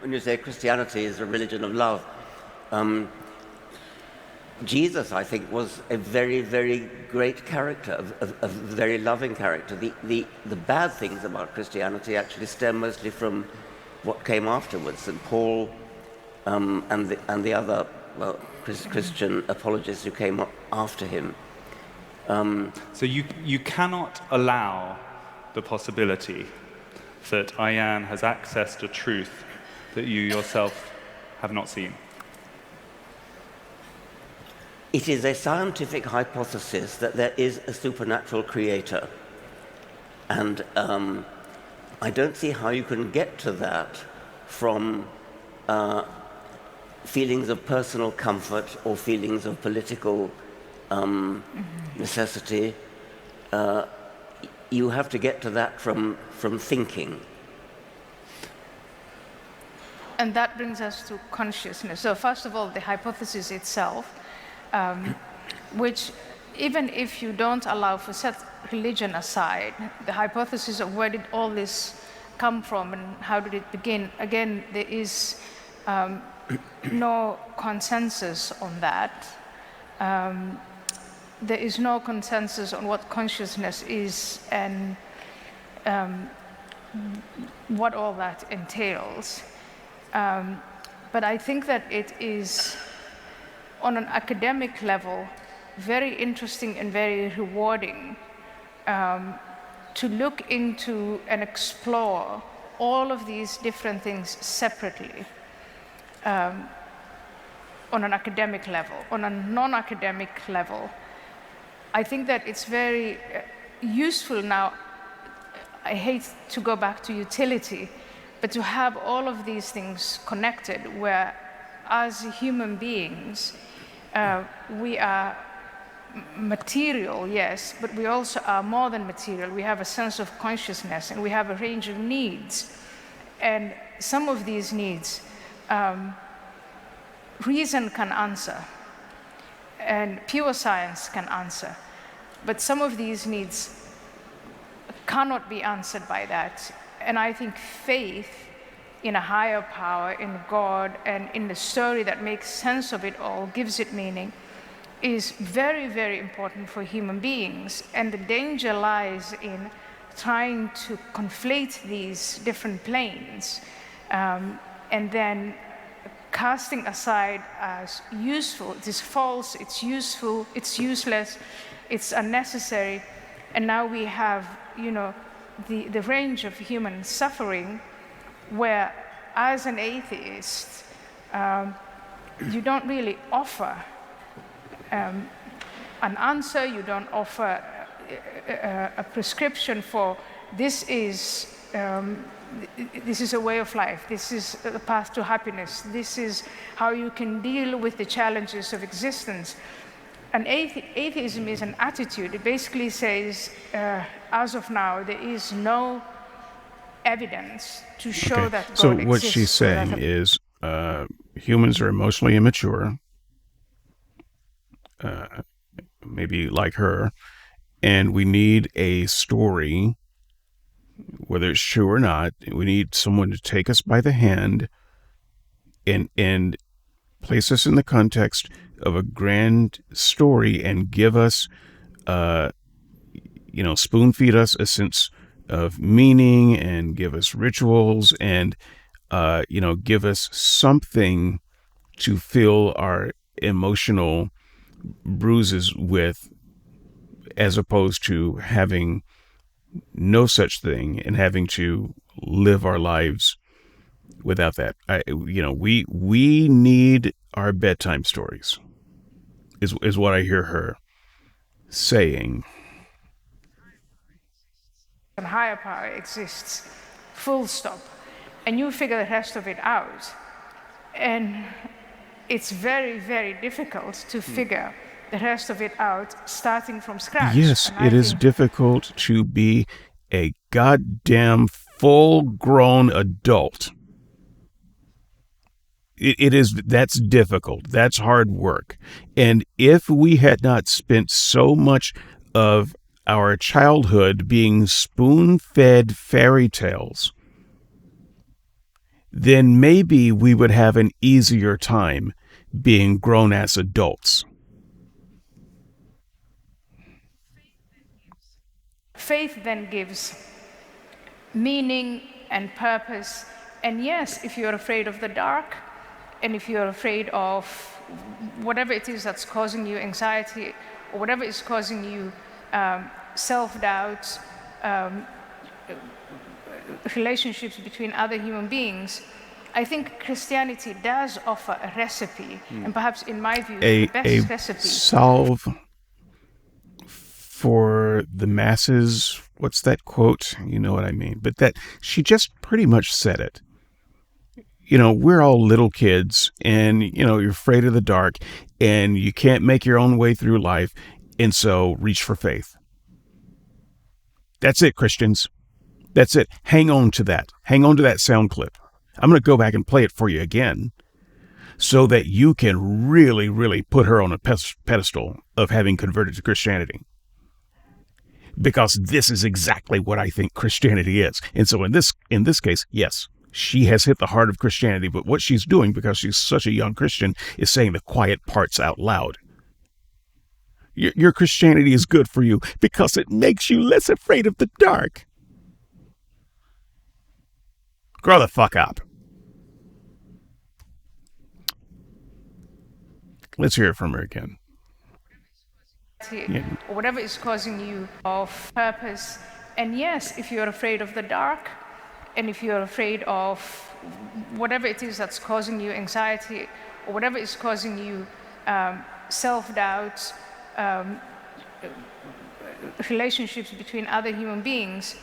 When you say Christianity is a religion of love, Jesus, I think, was a very, very great character, a very loving character. The bad things about Christianity actually stem mostly from what came afterwards, St. Paul and the other Christian apologists who came up after him. So you cannot allow the possibility that Ayaan has access to truth that you yourself have not seen. It is a scientific hypothesis that there is a supernatural creator. And I don't see how you can get to that from feelings of personal comfort or feelings of political necessity. you have to get to that from thinking. And that brings us to consciousness. So first of all, the hypothesis itself, which even if you don't allow for set religion aside, the hypothesis of where did all this come from and how did it begin, again, there is no consensus on that. There is no consensus on what consciousness is and what all that entails. But I think that it is, on an academic level, very interesting and very rewarding to look into and explore all of these different things separately on an academic level. On a non-academic level, I think that it's very useful now. I hate to go back to utility, but to have all of these things connected, where as human beings, we are material, yes, but we also are more than material. We have a sense of consciousness and we have a range of needs. And some of these needs, reason can answer and pure science can answer. But some of these needs cannot be answered by that. And I think faith in a higher power, in God, and in the story that makes sense of it all, gives it meaning, is very, very important for human beings. And the danger lies in trying to conflate these different planes and then casting aside as useful. It is false, it's useful, it's useless, it's unnecessary. And now we have, the range of human suffering where, as an atheist, you don't really offer an answer, you don't offer a prescription for this is a way of life, this is the path to happiness, this is how you can deal with the challenges of existence. And atheism is an attitude. It basically says, as of now, there is no evidence to show that God exists. So what she's saying is humans are emotionally immature, maybe like her, and we need a story, whether it's true or not. We need someone to take us by the hand and place us in the context of a grand story and give us, spoon feed us a sense of meaning and give us rituals and, give us something to fill our emotional bruises with, as opposed to having no such thing and having to live our lives without that. We need our bedtime stories, is what I hear her saying. And higher power exists, full stop. And you figure the rest of it out. And it's very, very difficult to figure the rest of it out starting from scratch. Yes, it is difficult to be a goddamn full-grown adult. That's difficult. That's hard work. And if we had not spent so much of our childhood being spoon-fed fairy tales, then maybe we would have an easier time being grown-ass adults. Faith then gives meaning and purpose. And yes, if you're afraid of the dark, and if you're afraid of whatever it is that's causing you anxiety, or whatever is causing you self-doubt, relationships between other human beings, I think Christianity does offer a recipe, and perhaps, in my view, the best recipe. Salve for the masses. What's that quote? You know what I mean. But that she just pretty much said it. We're all little kids, and, you're afraid of the dark, and you can't make your own way through life, and so reach for faith. That's it, Christians. That's it. Hang on to that. Hang on to that sound clip. I'm going to go back and play it for you again so that you can really, really put her on a pedestal of having converted to Christianity. Because this is exactly what I think Christianity is. And so in this case, yes, she has hit the heart of Christianity, but what she's doing, because she's such a young Christian, is saying the quiet parts out loud. Your Christianity is good for you because it makes you less afraid of the dark. Grow the fuck up. Let's hear it from her again. Yeah. Whatever is causing you of purpose. And yes, if you're afraid of the dark, and if you're afraid of whatever it is that's causing you anxiety, or whatever is causing you self-doubt, relationships between other human beings,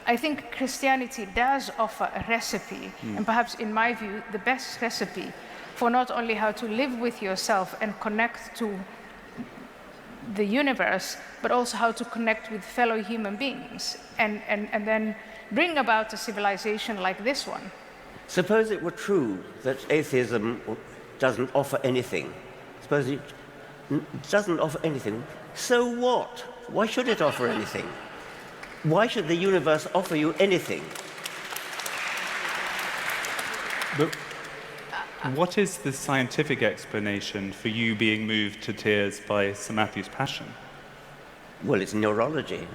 I think Christianity does offer a recipe, and perhaps in my view, the best recipe for not only how to live with yourself and connect to the universe, but also how to connect with fellow human beings, and then bring about a civilization like this one. Suppose it were true that atheism doesn't offer anything. Suppose it doesn't offer anything. So what? Why should it offer anything? Why should the universe offer you anything? But what is the scientific explanation for you being moved to tears by Sir Matthew's passion? Well, it's neurology.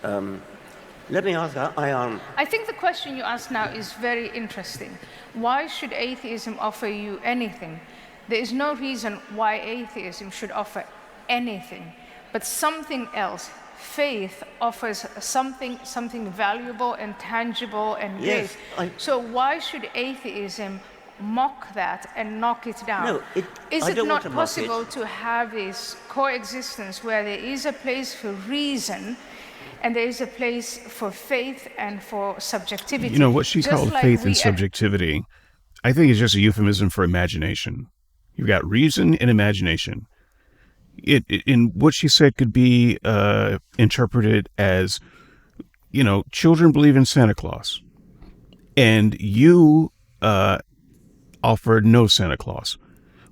Let me ask Ayaan. I think the question you ask now is very interesting. Why should atheism offer you anything? There is no reason why atheism should offer anything, but something else. Faith offers something valuable and tangible and great. Yes, so why should atheism mock that and knock it down? No, is I it don't not want to mock possible it. to have this coexistence where there is a place for reason and there is a place for faith and for subjectivity? You know, what she called like faith and subjectivity, I think is just a euphemism for imagination. You've got reason and imagination. In what she said could be interpreted as, you know, children believe in Santa Claus, and you offer no Santa Claus.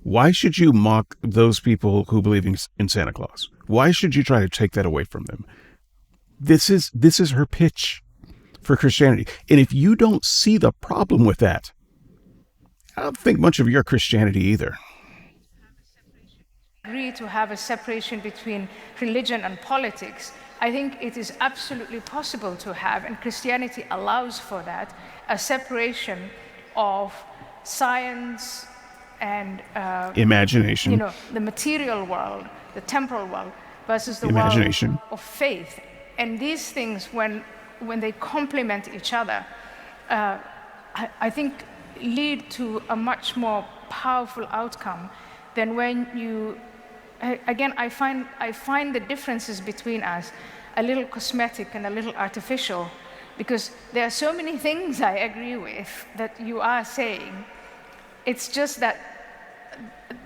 Why should you mock those people who believe in Santa Claus? Why should you try to take that away from them? This is her pitch for Christianity. And if you don't see the problem with that, I don't think much of your Christianity either. Agree to have a separation between religion and politics. I think it is absolutely possible to have, and Christianity allows for that, a separation of science and imagination. You know, the material world, the temporal world, versus the imagination. World of faith. And these things, when they complement each other, I think lead to a much more powerful outcome than when you. Again, I find the differences between us a little cosmetic and a little artificial, because there are so many things I agree with that you are saying. It's just that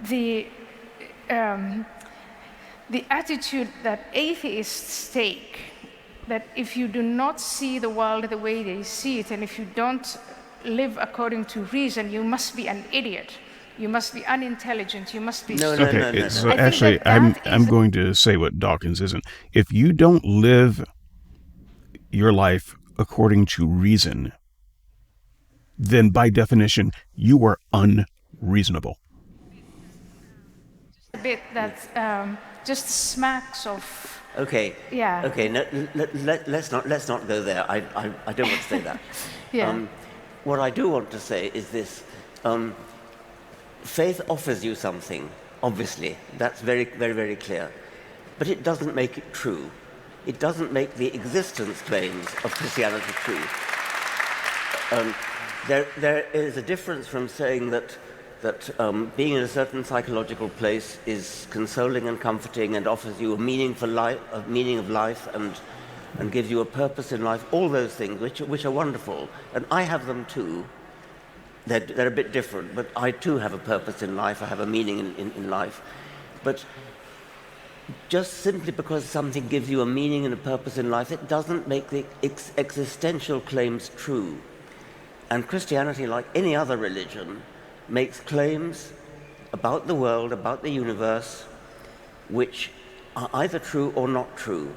the attitude that atheists take, that if you do not see the world the way they see it, and if you don't live according to reason, you must be an idiot. You must be unintelligent. You must be stupid. Okay, so actually, I'm going to say what Dawkins isn't. If you don't live your life according to reason, then by definition, you are unreasonable. A bit that just smacks of. Okay. Yeah. Okay. No, let's not go there. I don't want to say that. Yeah. What I do want to say is this. Faith offers you something, obviously. That's very, very, very clear. But it doesn't make it true. It doesn't make the existence claims of Christianity true. There is a difference from saying that being in a certain psychological place is consoling and comforting and offers you a meaning of life and gives you a purpose in life, all those things which are wonderful. And I have them too. They're a bit different, but I too have a purpose in life. I have a meaning in life. But just simply because something gives you a meaning and a purpose in life, it doesn't make the existential claims true. And Christianity, like any other religion, makes claims about the world, about the universe, which are either true or not true.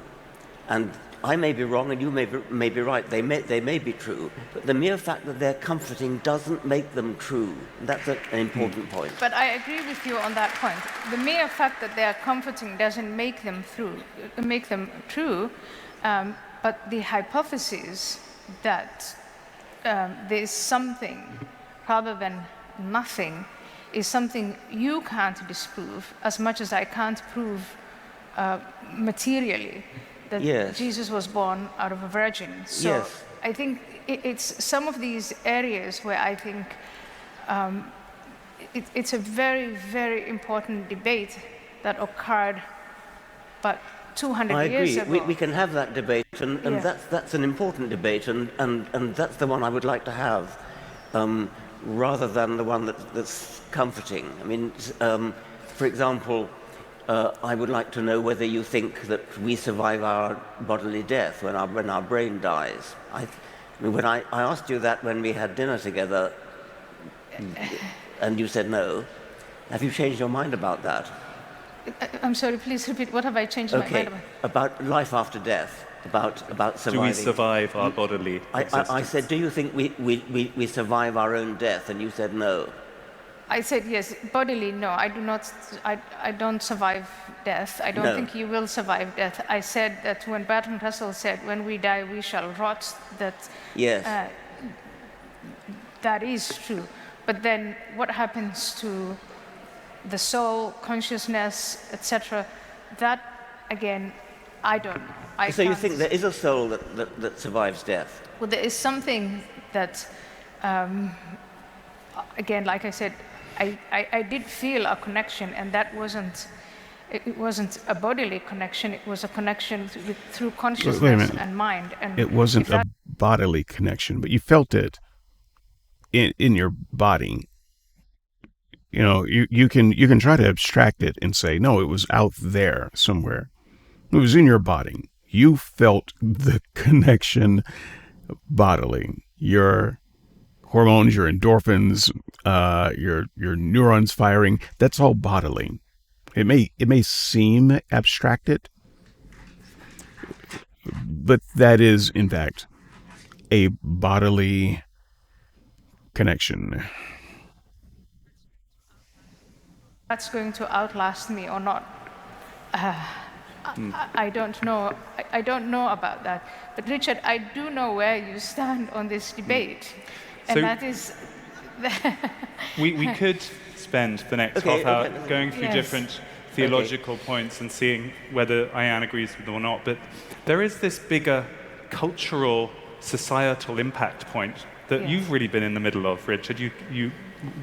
And I may be wrong and you may be right. They may be true. But the mere fact that they're comforting doesn't make them true. That's an important point. But I agree with you on that point. The mere fact that they are comforting doesn't make them true. But the hypothesis that there is something rather than nothing is something you can't disprove as much as I can't prove materially that Yes. Jesus was born out of a virgin. So Yes. I think it's some of these areas where I think it's a very, very important debate that occurred about 200 I years agree. ago. We can have that debate, and Yeah. that's an important debate, and that's the one I would like to have, rather than the one that's comforting. I mean, for example, I would like to know whether you think that we survive our bodily death when our brain dies. I mean, when I asked you that when we had dinner together, and you said no, have you changed your mind about that? I'm sorry, please repeat. What have I changed my mind Okay, about? about life after death, about surviving. Do we survive our bodily I existence? said, do you think we survive our own death? And you said no. I said yes, bodily, no, I do not. I don't survive death. I don't No. think you will survive death. I said that when Bertrand Russell said, "When we die, we shall rot," that Yes. that is true. But then, what happens to the soul, consciousness, etc.? That again, I don't know. So you can't- think there is a soul that survives death? Well, there is something that, again, like I said, I did feel a connection, and that it wasn't a bodily connection, it was a connection through consciousness and mind. And It wasn't if that- a bodily connection, but you felt it in your body. You know, you can try to abstract it and say, no, it was out there somewhere. It was in your body. You felt the connection bodily. Your hormones, your endorphins, your neurons firing, that's all bodily. It may seem abstracted, but that is, in fact, a bodily connection. that's going to outlast me or not. I don't know. I don't know about that. But Richard, I do know where you stand on this debate, and So- that is. We could spend the next Okay, half hour okay. going through Yes. different theological points and seeing whether Ayaan agrees with them or not. But there is this bigger cultural, societal impact point that Yes. you've really been in the middle of, Richard. You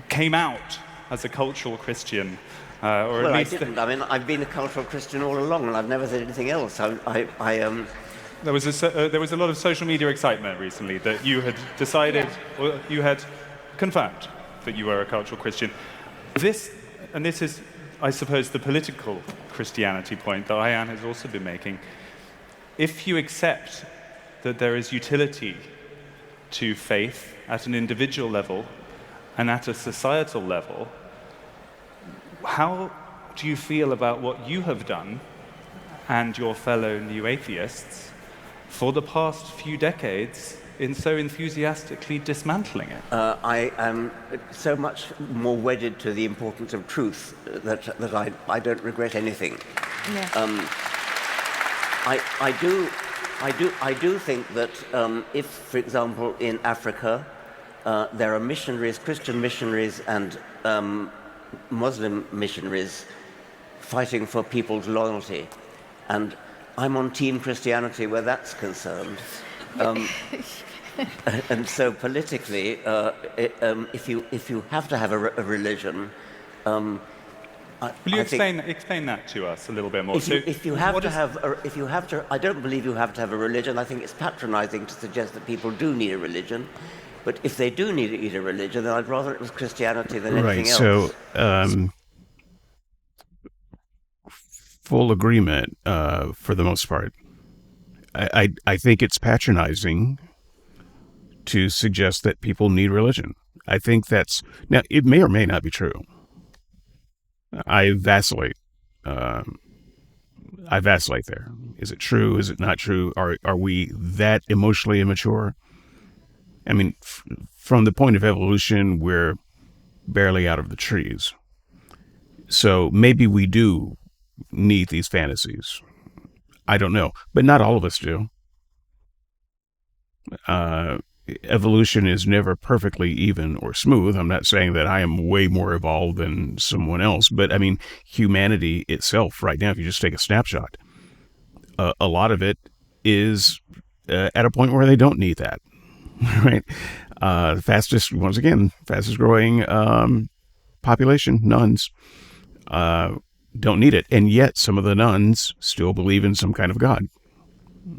came out as a cultural Christian, or Well, at I least didn't. I mean, I've been a cultural Christian all along, and I've never said anything else. there was a lot of social media excitement recently that you had decided, or you had confirmed that you were a cultural Christian. This is, I suppose, the political Christianity point that Ayaan has also been making. If you accept that there is utility to faith at an individual level and at a societal level, how do you feel about what you have done and your fellow new atheists for the past few decades in so enthusiastically dismantling it? I am so much more wedded to the importance of truth that I don't regret anything. Yeah. I do think that if, for example, in Africa, there are missionaries, Christian missionaries and Muslim missionaries fighting for people's loyalty, and I'm on Team Christianity where that's concerned. And so politically, if you have to have a religion, Will you explain that to us a little bit more? if you have to, I don't believe you have to have a religion. I think it's patronizing to suggest that people do need a religion. But if they do need a religion, then I'd rather it was Christianity than anything else. Right. So, full agreement for the most part. I think it's patronizing to suggest that people need religion. I think that's now it may or may not be true. I vacillate. Um, I vacillate there. Is it true? Is it not true? Are we that emotionally immature? I mean, from the point of evolution, we're barely out of the trees. So maybe we do need these fantasies. I don't know, but not all of us do. Uh, Evolution is never perfectly even or smooth. I'm not saying that I am way more evolved than someone else, but I mean, humanity itself, right now, if you just take a snapshot, a lot of it is at a point where they don't need that, right? Fastest growing population, nuns, don't need it. And yet some of the nuns still believe in some kind of God,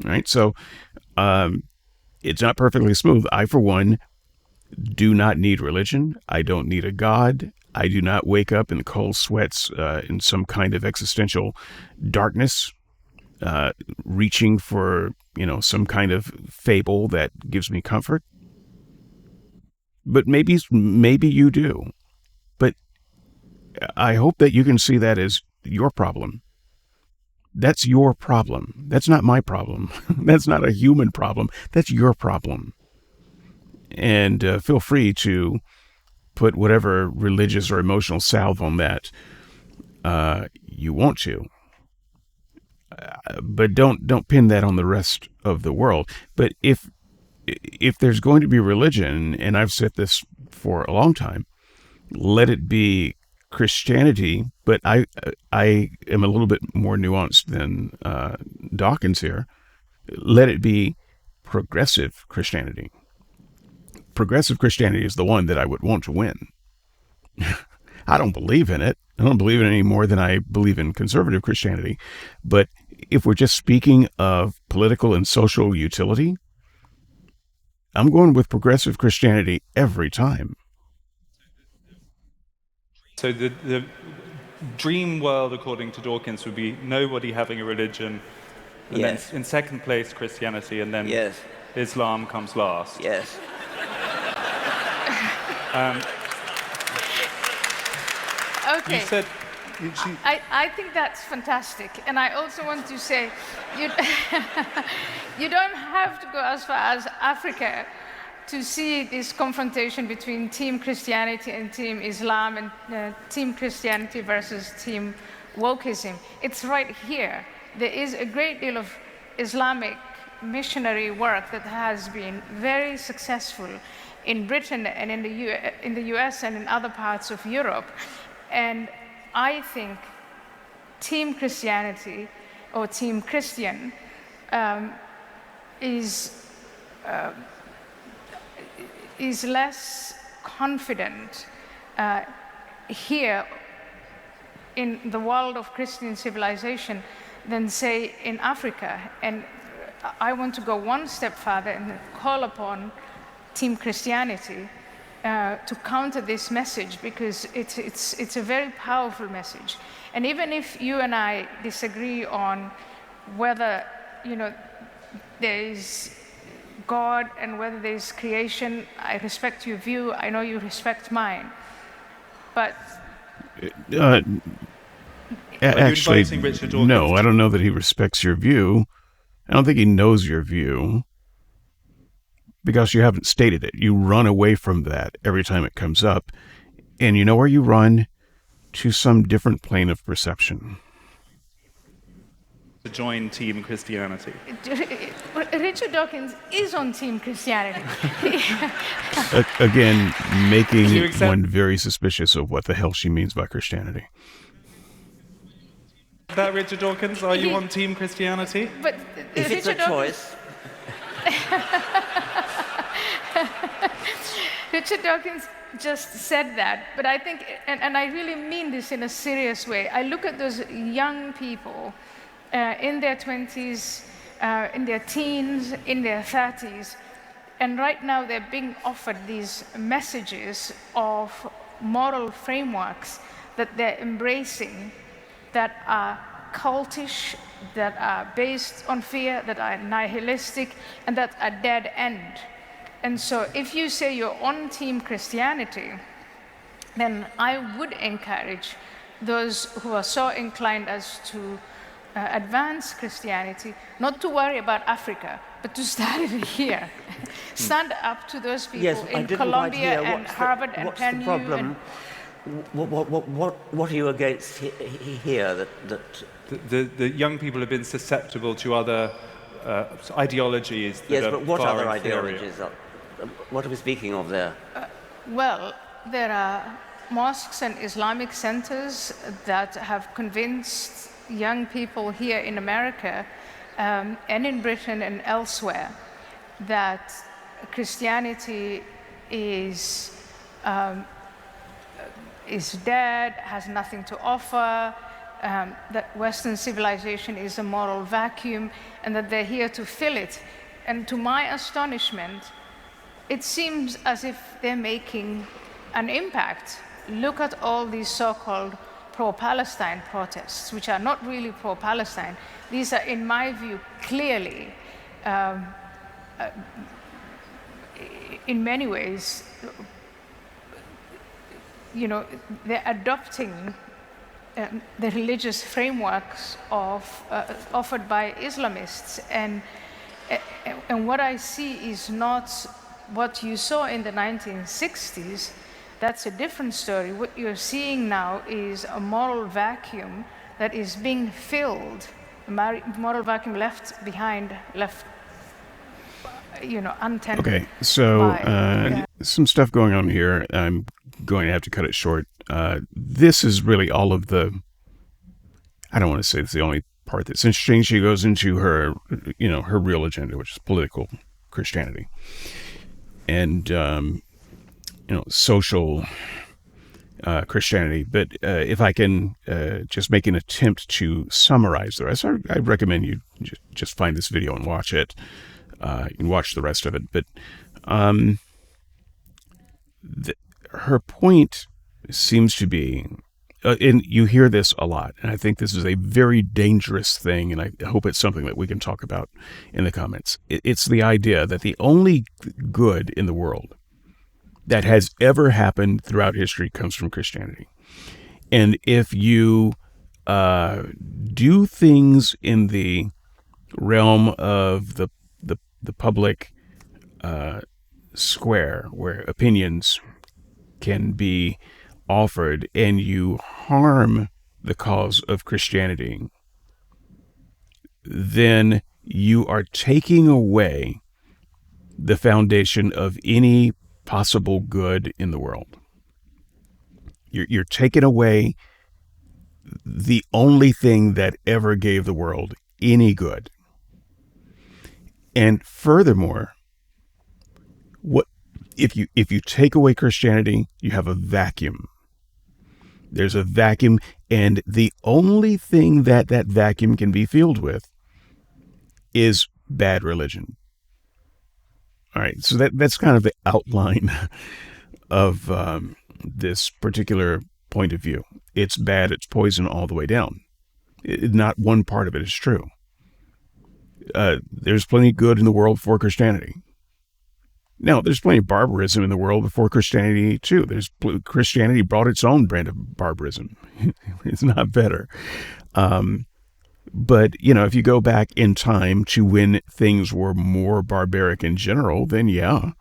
right? So it's not perfectly smooth. I, for one, do not need religion. I don't need a God. I do not wake up in cold sweats in some kind of existential darkness, reaching for, some kind of fable that gives me comfort. But maybe you do. But I hope that you can see that as your problem. That's your problem. That's not my problem. That's not a human problem. That's your problem. And feel free to put whatever religious or emotional salve on that you want to. But don't pin that on the rest of the world. But if there's going to be religion, and I've said this for a long time, let it be Christianity, but I am a little bit more nuanced than Dawkins here. Let it be progressive Christianity. Progressive Christianity is the one that I would want to win. I don't believe in it. I don't believe in it any more than I believe in conservative Christianity. But if we're just speaking of political and social utility, I'm going with progressive Christianity every time. So the dream world, according to Dawkins, would be nobody having a religion, and Yes. then in second place Christianity, and then Yes. Islam comes last. Yes. Okay. You said I think that's fantastic. And I also want to say, you, you don't have to go as far as Africa to see this confrontation between Team Christianity and Team Islam, and Team Christianity versus Team wokeism. It's right here. There is a great deal of Islamic missionary work that has been very successful in Britain and in the US and in other parts of Europe. And I think Team Christianity or Team Christian is less confident here in the world of Christian civilization than, say, in Africa. And I want to go one step further and call upon Team Christianity to counter this message, because it's a very powerful message. And even if you and I disagree on whether there is God and whether there is creation, I respect your view. I know you respect mine. But Actually, inviting Richard Dawkins no, I don't know that he respects your view. I don't think he knows your view because you haven't stated it. You run away from that every time it comes up. And you know where you run? To some different plane of perception. to join Team Christianity. Richard Dawkins is on Team Christianity. Again, Do you making accept- one very suspicious of what the hell she means by Christianity. That Richard Dawkins, are you on Team Christianity? But If it's a Richard Dawkins, choice, Richard Dawkins just said that, but I think, and I really mean this in a serious way, I look at those young people in their 20s, in their teens, in their 30s, and right now they're being offered these messages of moral frameworks that they're embracing that are cultish, that are based on fear, that are nihilistic, and that are dead end. And so if you say you're on Team Christianity, then I would encourage those who are so inclined as to advance Christianity not to worry about Africa, but to start it here. Stand up to those people Yes, I in didn't quite Columbia hear. and Harvard and What's Penn the U. problem? What are you against here? The young people have been susceptible to other ideologies that Yes, are but what far other inferior. ideologies what are we speaking of there? Well, there are mosques and Islamic centers that have convinced young people here in America and in Britain and elsewhere that Christianity is dead, has nothing to offer, that Western civilization is a moral vacuum, and that they're here to fill it. And to my astonishment, it seems as if they're making an impact. Look at all these so-called pro-Palestine protests, which are not really pro-Palestine. These are, in my view, clearly, in many ways, they're adopting the religious frameworks offered by Islamists. And what I see is not what you saw in the 1960s. That's a different story. What you're seeing now is a moral vacuum that is being filled, a moral vacuum left behind, untended. Okay, so by, some stuff going on here. I'm going to have to cut it short. This is really all of the, I don't want to say it's the only part that's interesting. She goes into her, her real agenda, which is political Christianity. And, social Christianity. But if I can just make an attempt to summarize the rest, I recommend you just find this video and watch it. You can watch the rest of it. But her point seems to be, and you hear this a lot, and I think this is a very dangerous thing, and I hope it's something that we can talk about in the comments. It's the idea that the only good in the world that has ever happened throughout history comes from Christianity. And if you do things in the realm of the public square where opinions can be offered and you harm the cause of Christianity, then you are taking away the foundation of any possible good in the world. You're taking away the only thing that ever gave the world any good. And furthermore, what if you take away Christianity, you have a vacuum. There's a vacuum, and the only thing that vacuum can be filled with is bad religion. All right, so that's kind of the outline of this particular point of view. It's bad, it's poison all the way down. Not one part of it is true. There's plenty of good in the world for Christianity. Now, there's plenty of barbarism in the world before Christianity, too. Christianity brought its own brand of barbarism. It's not better. But, if you go back in time to when things were more barbaric in general, then yeah,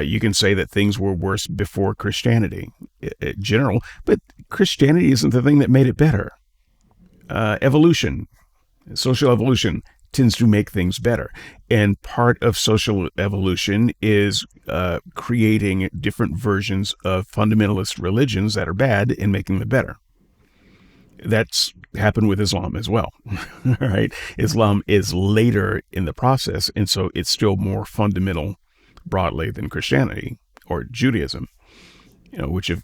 you can say that things were worse before Christianity in general. But Christianity isn't the thing that made it better. Evolution, social evolution, tends to make things better. And part of social evolution is creating different versions of fundamentalist religions that are bad and making them better. That's happened with Islam as well, right? Islam is later in the process, and so it's still more fundamental broadly than Christianity or Judaism, which have,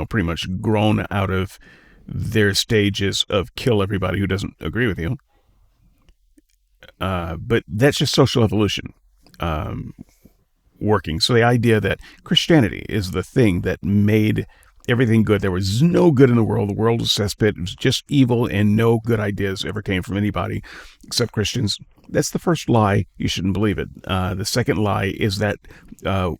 pretty much grown out of their stages of kill everybody who doesn't agree with you. But that's just social evolution working. So the idea that Christianity is the thing that made everything good. There was no good in the world. The world was a cesspit. It was just evil, and no good ideas ever came from anybody except Christians. That's the first lie. You shouldn't believe it. The second lie is that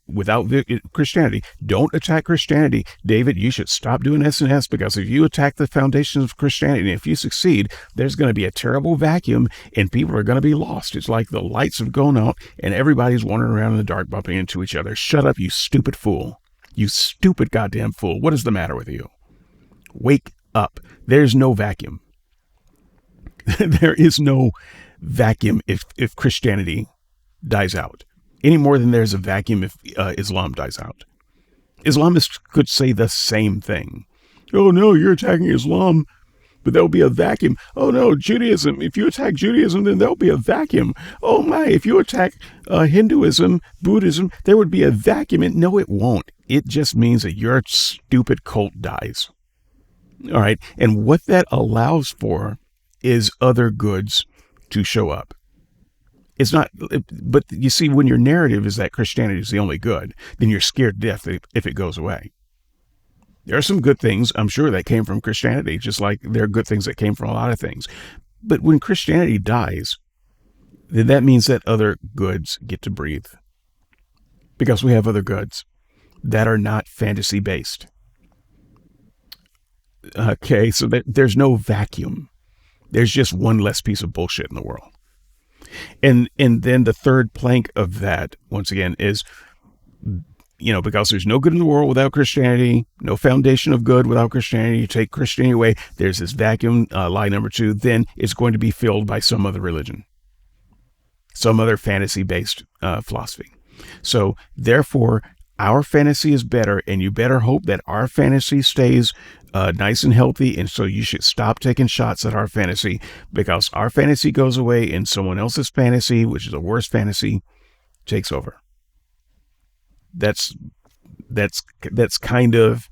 without Christianity, don't attack Christianity. David, you should stop doing S&S, because if you attack the foundations of Christianity, and if you succeed, there's going to be a terrible vacuum and people are going to be lost. It's like the lights have gone out and everybody's wandering around in the dark bumping into each other. Shut up, you stupid fool. You stupid goddamn fool. What is the matter with you? Wake up. There's no vacuum. There is no vacuum if Christianity dies out, any more than there's a vacuum if Islam dies out. Islamists could say the same thing. Oh no, you're attacking Islam, but there'll be a vacuum. Oh no, Judaism. If you attack Judaism, then there'll be a vacuum. Oh my, if you attack Hinduism, Buddhism, there would be a vacuum. And no, it won't. It just means that your stupid cult dies. All right. And what that allows for is other goods to show up. It's not, but you see, when your narrative is that Christianity is the only good, then you're scared to death if it goes away. There are some good things, I'm sure, that came from Christianity, just like there are good things that came from a lot of things. But when Christianity dies, then that means that other goods get to breathe. Because we have other goods that are not fantasy-based. Okay, so there's no vacuum. There's just one less piece of bullshit in the world. And then the third plank of that, once again, is, because there's no good in the world without Christianity, no foundation of good without Christianity, you take Christianity away, there's this vacuum, lie number 2, then it's going to be filled by some other religion, some other fantasy-based philosophy. So, therefore, our fantasy is better, and you better hope that our fantasy stays nice and healthy, and so you should stop taking shots at our fantasy, because our fantasy goes away and someone else's fantasy, which is a worse fantasy, takes over. That's kind of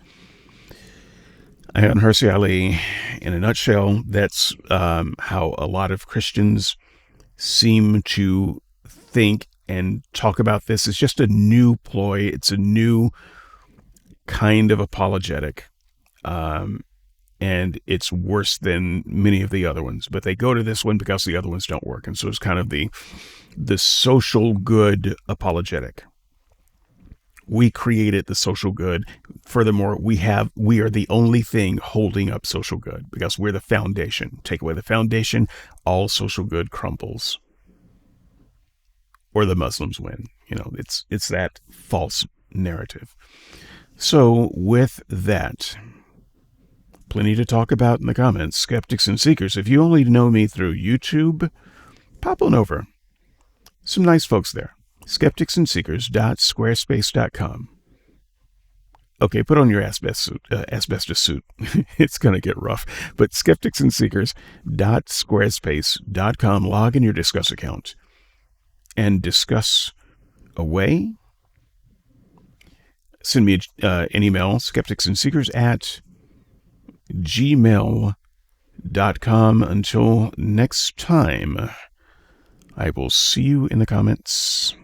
Ayaan Hirsi Ali in a nutshell. That's how a lot of Christians seem to think and talk about this. It's just a new ploy. It's a new kind of apologetic. And it's worse than many of the other ones, but they go to this one because the other ones don't work. And so it's kind of the social good apologetic. We created the social good. Furthermore, we are the only thing holding up social good because we're the foundation. Take away the foundation, all social good crumbles. Or the Muslims win. It's that false narrative. So with that, plenty to talk about in the comments. Skeptics and Seekers, if you only know me through YouTube, pop on over. Some nice folks there. skepticsandseekers.squarespace.com. Okay, put on your asbestos suit. It's going to get rough. But skepticsandseekers.squarespace.com. Log in your Discuss account and discuss away. Send me an email, skepticsandseekers@gmail.com. Until next time, I will see you in the comments.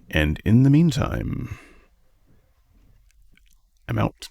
And in the meantime, I'm out.